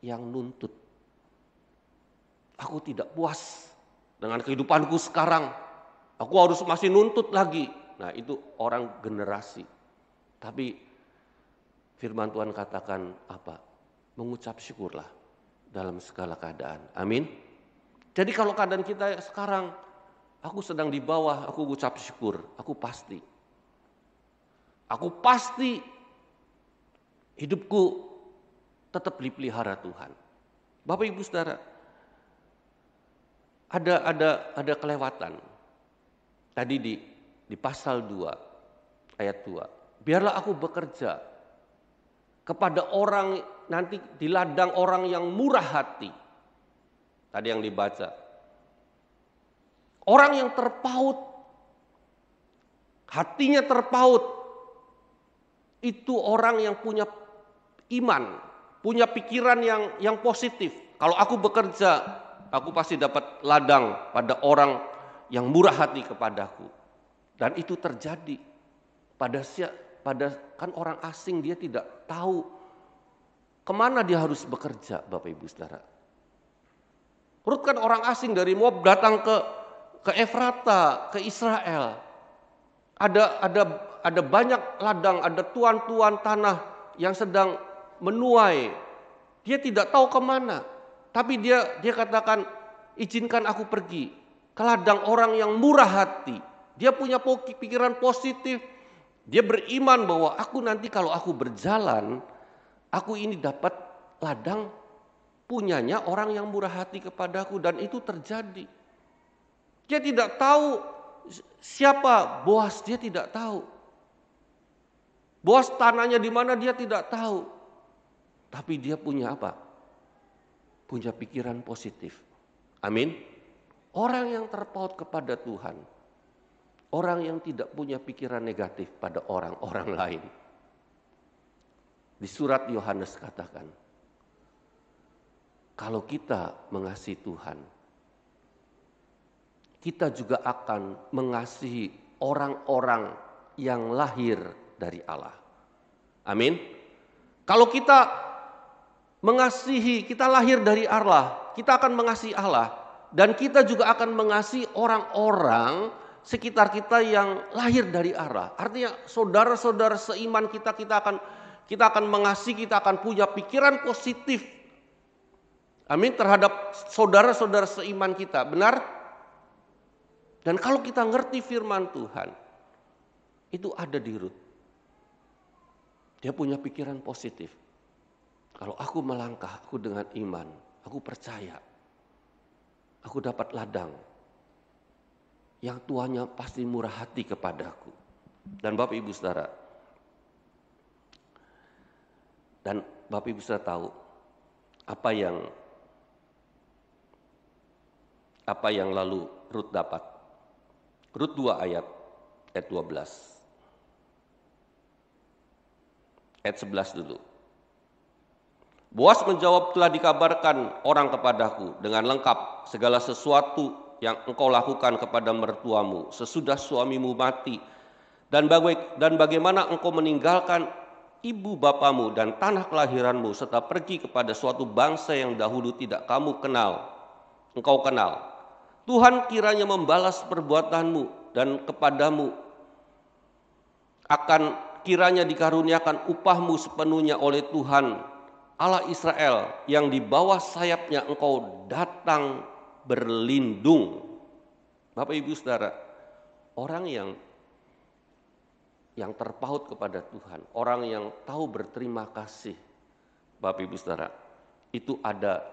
Speaker 3: yang nuntut. Aku tidak puas dengan kehidupanku sekarang. Aku harus masih nuntut lagi. Nah, itu orang generasi. Tapi firman Tuhan katakan apa? Mengucap syukurlah dalam segala keadaan. Amin. Jadi kalau keadaan kita sekarang, aku sedang di bawah, aku ucap syukur. Aku pasti hidupku tetap dipelihara Tuhan. Bapak Ibu Saudara, ada kelewatan. Tadi di pasal 2 ayat 2. Biarlah aku bekerja kepada orang nanti di ladang orang yang murah hati. Tadi yang dibaca. Orang yang terpaut, hatinya terpaut. Itu orang yang punya iman, punya pikiran yang positif. Kalau aku bekerja, aku pasti dapat ladang pada orang yang murah hati kepadaku. Dan itu terjadi pada kan orang asing, dia tidak tahu kemana dia harus bekerja, Bapak Ibu Saudara. Rut kan orang asing dari Moab datang ke Efrata, ke Israel. Ada banyak ladang, ada tuan-tuan tanah yang sedang menuai. Dia tidak tahu kemana, tapi dia katakan, izinkan aku pergi ke ladang orang yang murah hati. Dia punya pikiran positif. Dia beriman bahwa aku nanti kalau aku berjalan, aku ini dapat ladang punyanya orang yang murah hati kepadaku, dan itu terjadi. Dia tidak tahu siapa Boas, dia tidak tahu. Boas tanahnya di mana dia tidak tahu. Tapi dia punya apa? Punya pikiran positif. Amin. Orang yang terpaut kepada Tuhan, orang yang tidak punya pikiran negatif pada orang-orang lain. Di surat Yohanes katakan, kalau kita mengasihi Tuhan, kita juga akan mengasihi orang-orang yang lahir dari Allah. Amin. Kalau kita mengasihi, kita lahir dari Allah, kita akan mengasihi Allah, dan kita juga akan mengasihi orang-orang sekitar kita yang lahir dari Allah. Artinya saudara-saudara seiman kita akan mengasihi, kita akan punya pikiran positif. Amin, terhadap saudara-saudara seiman kita. Benar? Dan kalau kita ngerti firman Tuhan, itu ada di Rut. Dia punya pikiran positif. Kalau aku melangkah, aku dengan iman, aku percaya, aku dapat ladang yang tuannya pasti murah hati kepadaku. Dan Bapak Ibu Saudara, tahu apa yang lalu Rut dapat. Rut 2 ayat 12. Ayat 11 dulu. Boas menjawab, telah dikabarkan orang kepadaku dengan lengkap segala sesuatu yang engkau lakukan kepada mertuamu sesudah suamimu mati, dan bagaimana engkau meninggalkan ibu bapamu dan tanah kelahiranmu serta pergi kepada suatu bangsa yang dahulu tidak engkau kenal. Tuhan kiranya membalas perbuatanmu, dan kepadamu akan kiranya dikaruniakan upahmu sepenuhnya oleh Tuhan Allah Israel, yang di bawah sayapnya engkau datang berlindung. Bapak Ibu Saudara, orang yang terpaut kepada Tuhan, orang yang tahu berterima kasih, Bapak Ibu Saudara, itu ada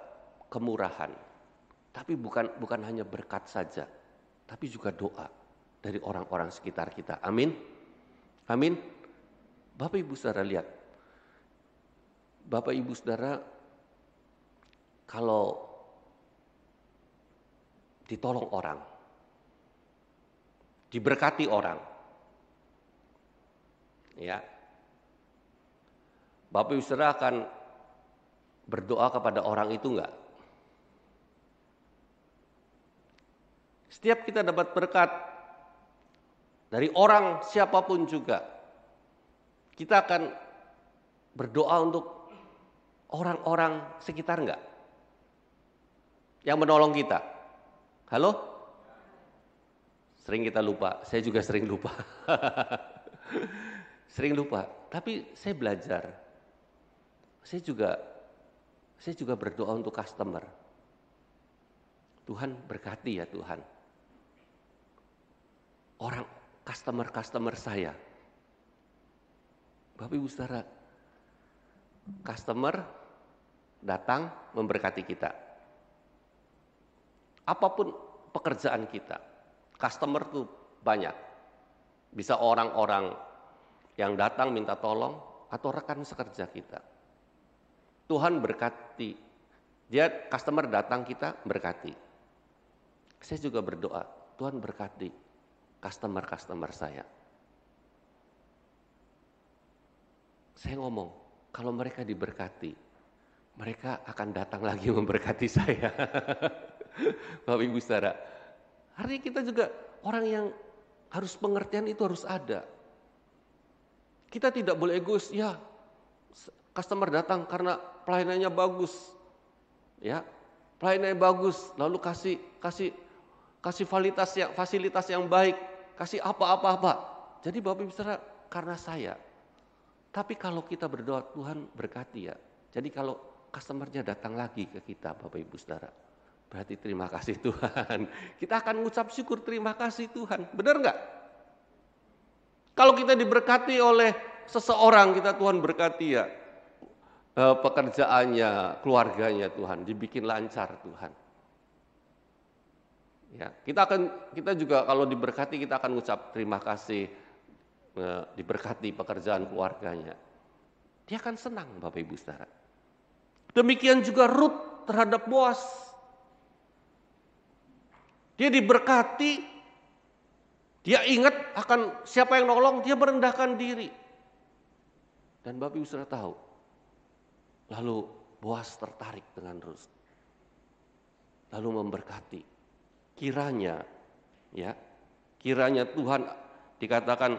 Speaker 3: kemurahan. Tapi bukan hanya berkat saja, tapi juga doa dari orang-orang sekitar kita. Amin. Amin. Bapak Ibu Saudara lihat. Bapak Ibu Saudara, kalau ditolong orang, diberkati orang, ya, Bapak Ibu Saudara akan berdoa kepada orang itu enggak? Setiap kita dapat berkat dari orang siapapun juga, kita akan berdoa untuk orang-orang sekitar enggak? Yang menolong kita. Halo? Sering kita lupa, saya juga sering lupa. Sering lupa, tapi saya belajar. Saya juga berdoa untuk customer. Tuhan berkati ya Tuhan. Orang customer saya. Bapak Ibu Saudara, customer datang memberkati kita. Apapun pekerjaan kita, customer tuh banyak. Bisa orang-orang yang datang minta tolong atau rekan sekerja kita. Tuhan berkati. Dia customer datang kita berkati. Saya juga berdoa, Tuhan berkati customer saya. Saya ngomong, kalau mereka diberkati, mereka akan datang lagi memberkati saya. Bapak Ibu Saudara, artinya kita juga orang yang harus pengertian itu harus ada. Kita tidak boleh egois, ya customer datang karena pelayanannya bagus, ya pelayanannya bagus, lalu kasih fasilitas yang baik, kasih apa-apa. Jadi Bapak Ibu Saudara, karena saya. Tapi kalau kita berdoa, Tuhan berkati ya. Jadi kalau customernya datang lagi ke kita, Bapak Ibu Saudara, berarti terima kasih Tuhan. Kita akan mengucap syukur, terima kasih Tuhan. Benar nggak? Kalau kita diberkati oleh seseorang, kita Tuhan berkati ya. Pekerjaannya, keluarganya Tuhan, dibikin lancar Tuhan. Ya, kita juga kalau diberkati kita akan mengucap terima kasih, diberkati pekerjaan keluarganya. Dia akan senang Bapak Ibu Saudara. Demikian juga Ruth terhadap Boas. Dia diberkati, dia ingat akan siapa yang nolong, dia merendahkan diri. Dan Bapak Ibu Saudara tahu, lalu Boas tertarik dengan Ruth. Lalu memberkati. Kiranya Tuhan dikatakan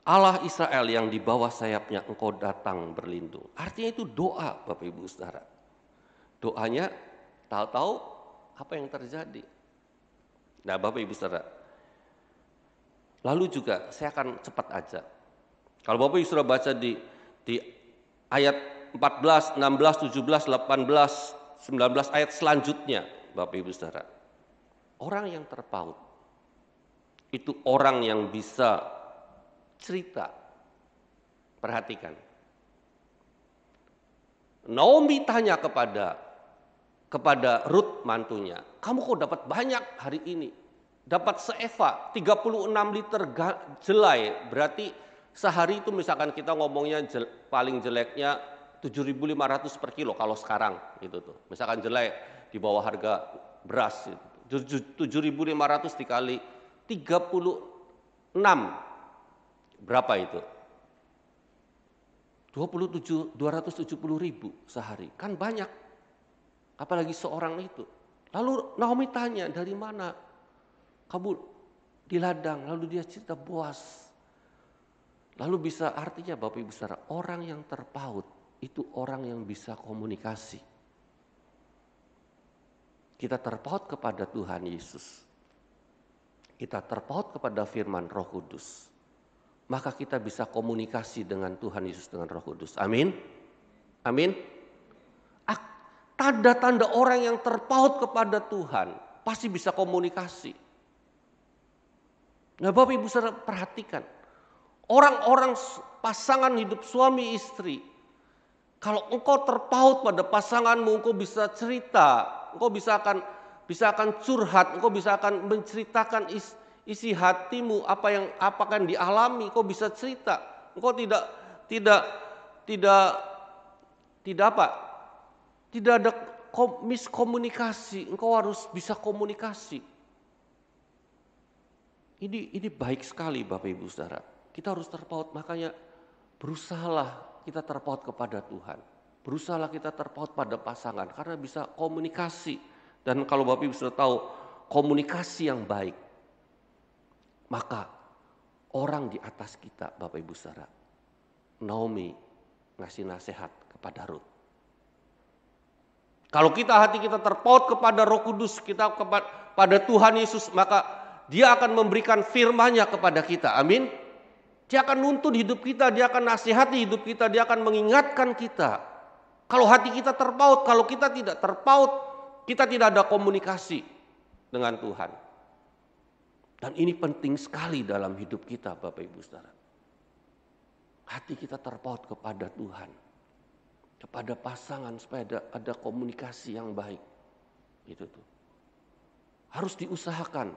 Speaker 3: Allah Israel yang di bawah sayapnya engkau datang berlindung. Artinya itu doa Bapak Ibu Saudara. Doanya tahu-tahu apa yang terjadi. Nah Bapak Ibu Saudara, lalu juga saya akan cepat aja. Kalau Bapak Ibu Saudara baca di ayat 14, 16, 17, 18, 19 ayat selanjutnya, Bapak Ibu Saudara. Orang yang terpaut itu orang yang bisa cerita. Perhatikan. Naomi tanya kepada Ruth mantunya, "Kamu kok dapat banyak hari ini?" Dapat seeva, 36 liter jelai, berarti sehari itu misalkan kita ngomongnya paling jeleknya 7.500 per kilo kalau sekarang gitu tuh. Misalkan jelai di bawah harga beras itu. 7.500 dikali 36 berapa itu? 270.000 sehari. Kan banyak. Apalagi seorang itu. Lalu Naomi tanya, "Dari mana? Kamu di ladang." Lalu dia cerita Boas. Lalu bisa artinya Bapak Ibu Saudara, orang yang terpaut itu orang yang bisa komunikasi. Kita terpaut kepada Tuhan Yesus. Kita terpaut kepada firman Roh Kudus. Maka kita bisa komunikasi dengan Tuhan Yesus, dengan Roh Kudus. Amin. Amin. Tanda-tanda orang yang terpaut kepada Tuhan pasti bisa komunikasi. Nah Bapak Ibu Saudara perhatikan. Orang-orang pasangan hidup suami istri, kalau engkau terpaut pada pasanganmu, engkau bisa cerita, engkau bisa akan curhat, engkau bisa akan menceritakan isi hatimu, apa yang dialami, engkau bisa cerita. Engkau tidak tidak apa? Tidak ada miskomunikasi. Engkau harus bisa komunikasi. Ini baik sekali Bapak Ibu Saudara. Kita harus terpaut, makanya berusahalah kita terpaut kepada Tuhan. Berusahalah kita terpaut pada pasangan karena bisa komunikasi. Dan kalau Bapak Ibu sudah tahu komunikasi yang baik, maka orang di atas kita Bapak Ibu Saudara. Naomi ngasih nasihat kepada Rut. Kalau hati kita terpaut kepada Roh Kudus, kita kepada Tuhan Yesus, maka Dia akan memberikan firman-Nya kepada kita. Amin. Dia akan nuntun hidup kita, Dia akan nasihati hidup kita, Dia akan mengingatkan kita. Kalau hati kita terpaut, kalau kita tidak terpaut, kita tidak ada komunikasi dengan Tuhan. Dan ini penting sekali dalam hidup kita Bapak Ibu Saudara. Hati kita terpaut kepada Tuhan, kepada pasangan supaya ada komunikasi yang baik. Itu tuh. Harus diusahakan.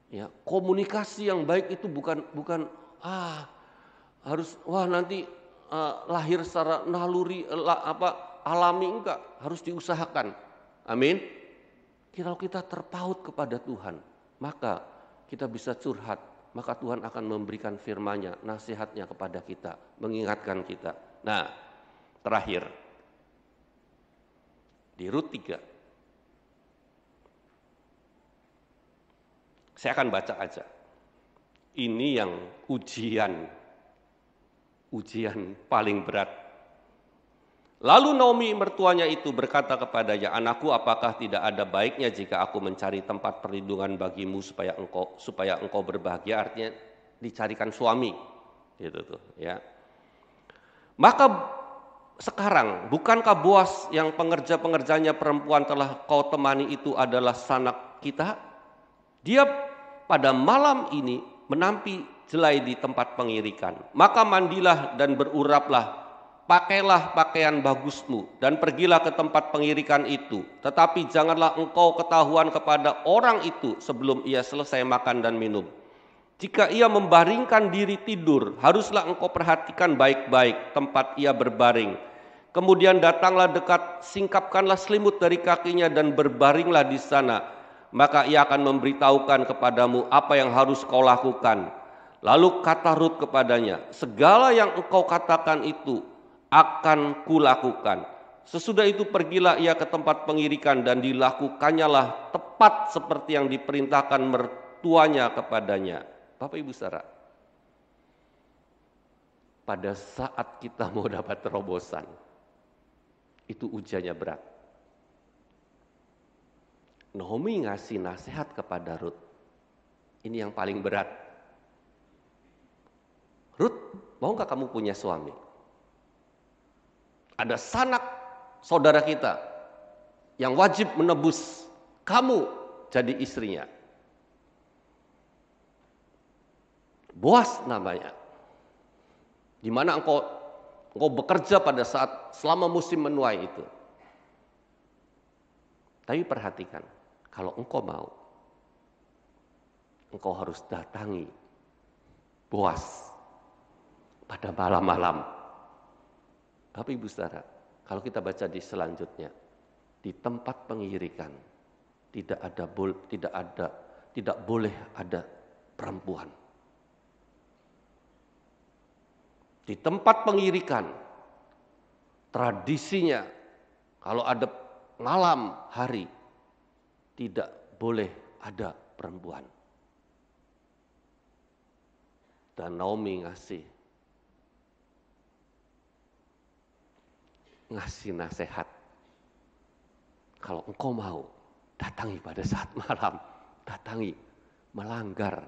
Speaker 3: Ya, komunikasi yang baik itu bukan harus nanti lahir secara naluri alami, enggak, harus diusahakan. Amin. Kalau kita terpaut kepada Tuhan, maka kita bisa curhat, maka Tuhan akan memberikan firman-Nya, nasihat-Nya kepada kita, mengingatkan kita. Nah, terakhir di Rut 3. Saya akan baca aja. Ini yang ujian paling berat. Lalu Naomi mertuanya itu berkata kepadanya, "Anakku, apakah tidak ada baiknya jika aku mencari tempat perlindungan bagimu supaya engkau berbahagia?" Artinya dicarikan suami. Gitu tuh, ya. Maka sekarang, bukankah Boas yang pengerja-pengerjanya perempuan telah kau temani itu adalah sanak kita? Dia pada malam ini menampi jelai di tempat pengirikan. Maka mandilah dan beruraplah, pakailah pakaian bagusmu dan pergilah ke tempat pengirikan itu. Tetapi janganlah engkau ketahuan kepada orang itu sebelum ia selesai makan dan minum. Jika ia membaringkan diri tidur, haruslah engkau perhatikan baik-baik tempat ia berbaring. Kemudian datanglah dekat, singkapkanlah selimut dari kakinya dan berbaringlah di sana. Maka ia akan memberitahukan kepadamu apa yang harus kau lakukan. Lalu kata Rut kepadanya, "Segala yang engkau katakan itu akan kulakukan." Sesudah itu pergilah ia ke tempat pengirikan dan dilakukannya tepat seperti yang diperintahkan mertuanya kepadanya. Bapak Ibu Saudara, pada saat kita mau dapat terobosan, itu ujiannya berat. Naomi ngasih nasihat kepada Rut. Ini yang paling berat. Rut, mau gak kamu punya suami? Ada sanak saudara kita yang wajib menebus kamu jadi istrinya. Boas namanya. Di mana engkau bekerja pada saat selama musim menuai itu. Tapi perhatikan, kalau engkau mau, engkau harus datangi Boas pada malam-malam. Bapak Ibu Saudara, kalau kita baca di selanjutnya, di tempat pengirikan tidak boleh ada perempuan. Di tempat pengirikan, tradisinya kalau ada malam hari tidak boleh ada perempuan. Dan Naomi ngasih nasihat. Kalau engkau mau, datangi pada saat malam, datangi, melanggar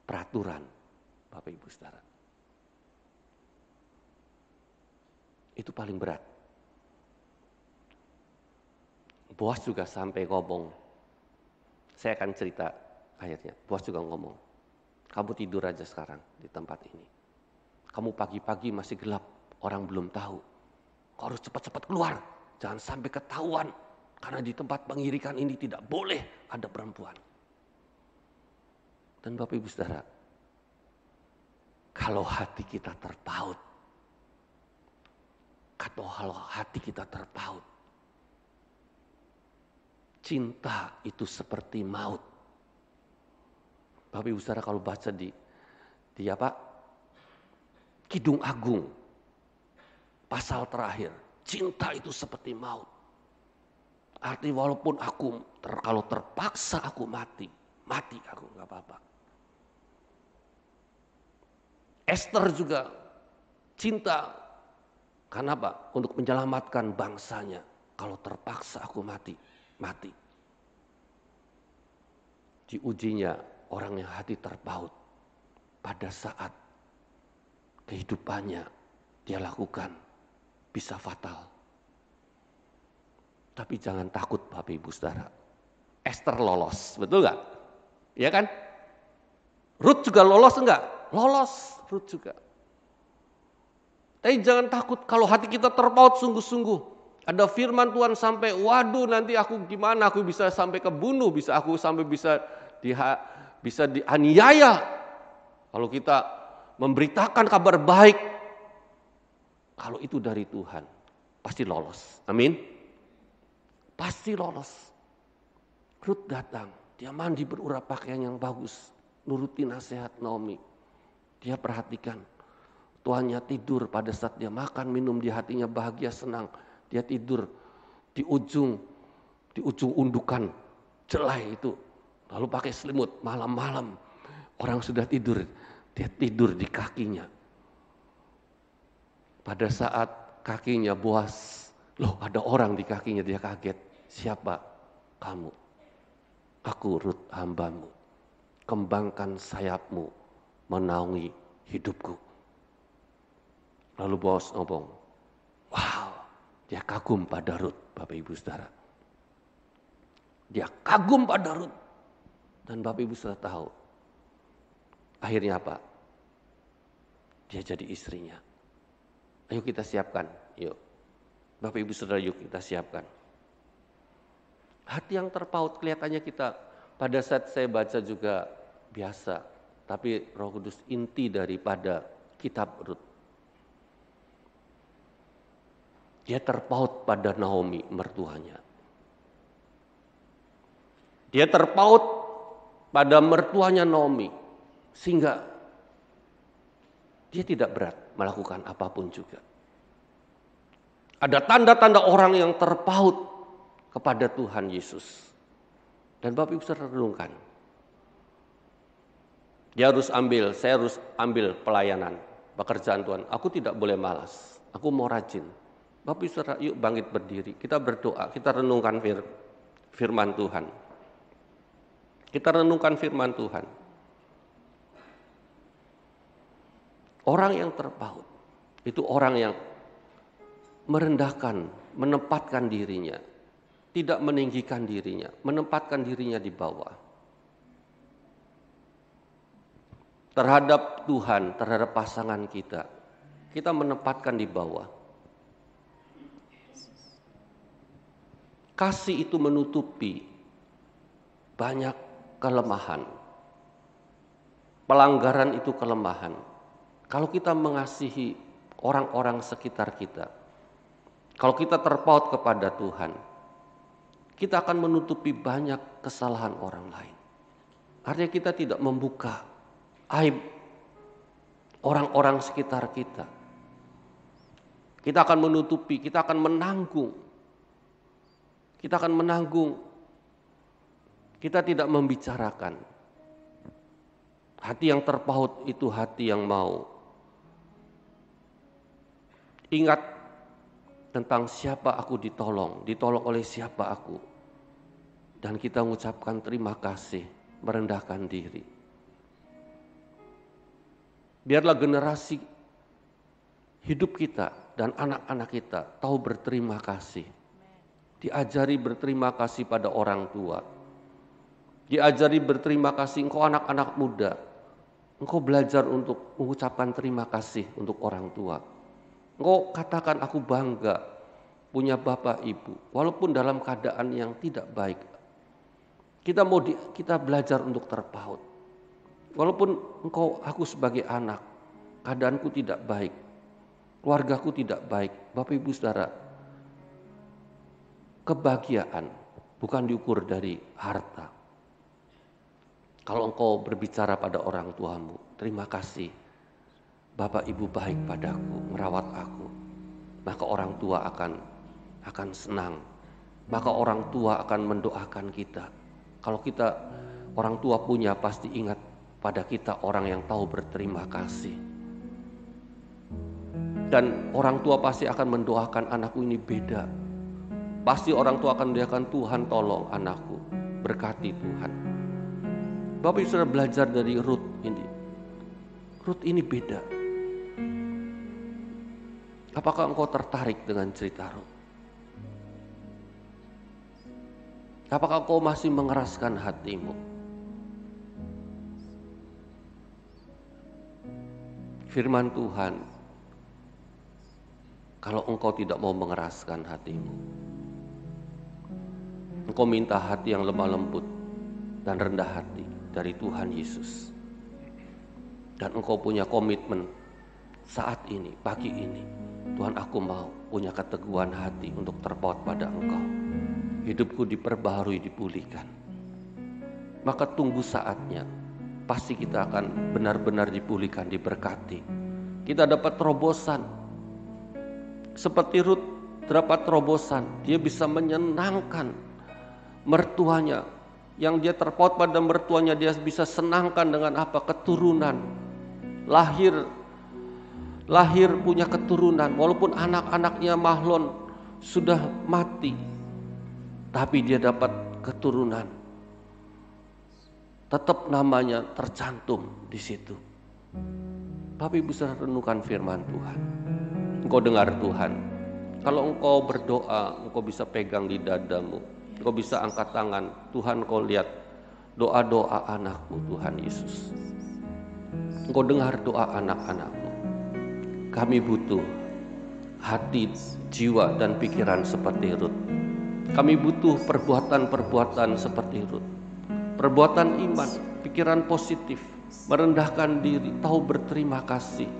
Speaker 3: peraturan Bapak Ibu Saudara. Itu paling berat. Boas juga sampai ngomong, saya akan cerita ayatnya. Boas juga ngomong, kamu tidur aja sekarang di tempat ini. Kamu pagi-pagi masih gelap, orang belum tahu. Kau harus cepat-cepat keluar, jangan sampai ketahuan. Karena di tempat pengirikan ini tidak boleh ada perempuan. Dan Bapak Ibu Saudara, kalau hati kita terpaut, kalau hati kita terpaut. Cinta itu seperti maut. Bapak Ibu Saudara kalau baca di Kidung Agung, pasal terakhir, cinta itu seperti maut. Arti walaupun kalau terpaksa aku mati aku nggak apa-apa. Esther juga cinta, karena apa? Untuk menyelamatkan bangsanya. Kalau terpaksa aku mati. Diujinya orang yang hati terpaut pada saat kehidupannya dia lakukan bisa fatal. Tapi jangan takut Bapak Ibu Saudara. Esther lolos, betul nggak? Iya kan? Ruth juga lolos enggak? Lolos, Ruth juga. Tapi jangan takut kalau hati kita terpaut sungguh-sungguh. Ada firman Tuhan sampai, waduh nanti aku gimana? Aku bisa sampai kebunuh, aku sampai bisa dianiaya. Kalau kita memberitakan kabar baik, kalau itu dari Tuhan, pasti lolos. Amin. Pasti lolos. Ruth datang, dia mandi berurap pakaian yang bagus, nuruti nasihat Naomi. Dia perhatikan, tuannya tidur pada saat dia makan, minum, di hatinya bahagia, senang. Dia tidur di ujung undukan jelai itu. Lalu pakai selimut malam-malam. Orang sudah tidur, dia tidur di kakinya. Pada saat kakinya Boas, loh ada orang di kakinya, dia kaget. Siapa? Kamu. Aku Ruth hambamu. Kembangkan sayapmu menaungi hidupku. Lalu Boas ngomong, wow. Dia kagum pada Ruth, Bapak Ibu Saudara. Dia kagum pada Ruth. Dan Bapak Ibu Saudara tahu, akhirnya apa? Dia jadi istrinya. Ayo kita siapkan, yuk. Bapak Ibu Saudara, yuk kita siapkan. Hati yang terpaut kelihatannya kita, pada saat saya baca juga biasa. Tapi Roh Kudus inti daripada kitab Ruth. Dia terpaut pada Naomi, mertuanya. Dia terpaut pada mertuanya Naomi. Sehingga dia tidak berat melakukan apapun juga. Ada tanda-tanda orang yang terpaut kepada Tuhan Yesus. Dan Bapak Ibu Saudara renungkan. Saya harus ambil pelayanan, pekerjaan Tuhan. Aku tidak boleh malas, aku mau rajin. Bapak Ibu Saudara, yuk bangkit berdiri. Kita berdoa, kita renungkan firman Tuhan. Kita renungkan firman Tuhan. Orang yang terpaut, itu orang yang merendahkan, menempatkan dirinya. Tidak meninggikan dirinya, menempatkan dirinya di bawah. Terhadap Tuhan, terhadap pasangan kita menempatkan di bawah. Kasih itu menutupi banyak kelemahan. Pelanggaran itu kelemahan. Kalau kita mengasihi orang-orang sekitar kita, kalau kita terpaut kepada Tuhan, kita akan menutupi banyak kesalahan orang lain. Artinya kita tidak membuka aib orang-orang sekitar kita. Kita akan menutupi, kita akan menanggung. Kita akan menanggung. Kita tidak membicarakan. Hati yang terpaut itu hati yang mau ingat tentang siapa aku ditolong oleh siapa aku. Dan kita mengucapkan terima kasih, merendahkan diri. Biarlah generasi hidup kita dan anak-anak kita tahu berterima kasih. Diajari berterima kasih pada orang tua. Diajari berterima kasih, engkau anak-anak muda. Engkau belajar untuk mengucapkan terima kasih untuk orang tua. Engkau katakan aku bangga punya bapak ibu. Walaupun dalam keadaan yang tidak baik. Kita belajar untuk terpaut. Walaupun aku sebagai anak, keadaanku tidak baik. keluargaku tidak baik. Bapak Ibu Saudara, kebahagiaan bukan diukur dari harta. Kalau engkau berbicara pada orang tuamu, terima kasih, Bapak Ibu baik padaku, merawat aku, maka orang tua akan senang. Maka orang tua akan mendoakan kita. Kalau kita orang tua punya, pasti ingat pada kita orang yang tahu berterima kasih. Dan orang tua pasti akan mendoakan, anakku ini beda. Pasti orang tua akan mendoakan, Tuhan tolong anakku, berkati Tuhan. Bapak Ibu sudah belajar dari Ruth ini. Ruth ini beda. Apakah engkau tertarik dengan cerita Ruth? Apakah engkau masih mengeraskan hatimu? Firman Tuhan, kalau engkau tidak mau mengeraskan hatimu, engkau minta hati yang lemah lembut dan rendah hati dari Tuhan Yesus. Dan engkau punya komitmen saat ini, pagi ini, Tuhan, aku mau punya keteguhan hati untuk terpaut pada Engkau. Hidupku diperbaharui, dipulihkan. Maka tunggu saatnya, pasti kita akan benar-benar dipulihkan, diberkati. Kita dapat terobosan. Seperti Ruth dapat terobosan, dia bisa menyenangkan mertuanya. Yang dia terpaut pada mertuanya, dia bisa senangkan dengan apa? Keturunan. Lahir punya keturunan, walaupun anak-anaknya Mahlon sudah mati, tapi dia dapat keturunan. Tetap namanya tercantum di situ. Tapi bisa renungkan firman Tuhan. Engkau dengar Tuhan. Kalau engkau berdoa, engkau bisa pegang di dadamu. Engkau bisa angkat tangan. Tuhan, kau lihat doa-doa anakmu, Tuhan Yesus. Engkau dengar doa anak-anakmu. Kami butuh hati, jiwa, dan pikiran seperti Ruth. Kami butuh perbuatan-perbuatan seperti Ruth. Perbuatan iman, pikiran positif, merendahkan diri, tahu berterima kasih,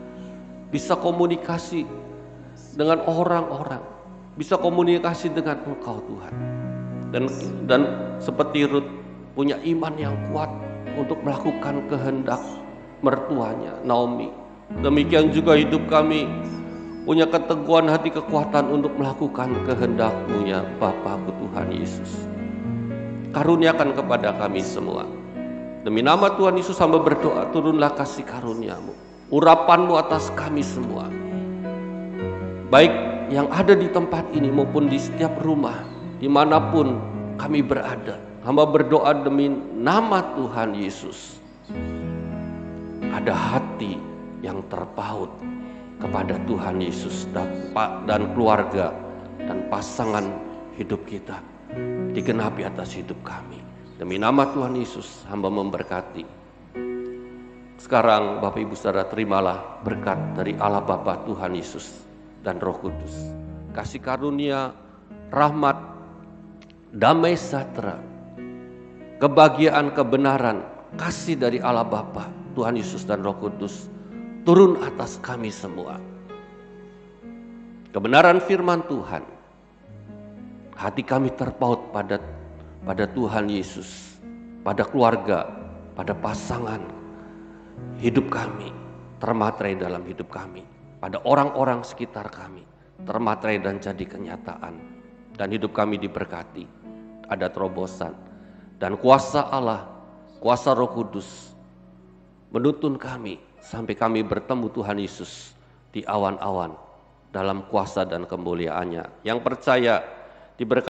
Speaker 3: bisa komunikasi dengan orang-orang, bisa komunikasi dengan Engkau Tuhan. Dan seperti Ruth punya iman yang kuat untuk melakukan kehendak mertuanya Naomi. Demikian juga hidup kami punya keteguhan hati, kekuatan untuk melakukan kehendak-Mu ya Bapa-Ku Tuhan Yesus. Karuniakan kepada kami semua. Demi nama Tuhan Yesus hamba berdoa, turunlah kasih karunia-Mu, urapan-Mu atas kami semua. Baik yang ada di tempat ini maupun di setiap rumah, dimanapun kami berada. Hamba berdoa demi nama Tuhan Yesus. Ada hati yang terpaut kepada Tuhan Yesus dan keluarga dan pasangan hidup kita digenapi atas hidup kami. Demi nama Tuhan Yesus hamba memberkati. Sekarang Bapak Ibu Saudara, terimalah berkat dari Allah Bapa, Tuhan Yesus dan Roh Kudus. Kasih karunia, rahmat, damai sejahtera, kebahagiaan, kebenaran, kasih dari Allah Bapa, Tuhan Yesus dan Roh Kudus turun atas kami semua. Kebenaran firman Tuhan, hati kami terpaut pada Tuhan Yesus, pada keluarga, pada pasangan hidup kami, termaterai dalam hidup kami, pada orang-orang sekitar kami, termaterai dan jadi kenyataan. Dan hidup kami diberkati, ada terobosan, dan kuasa Allah, kuasa Roh Kudus menuntun kami sampai kami bertemu Tuhan Yesus di awan-awan dalam kuasa dan kemuliaannya. Yang percaya diberkati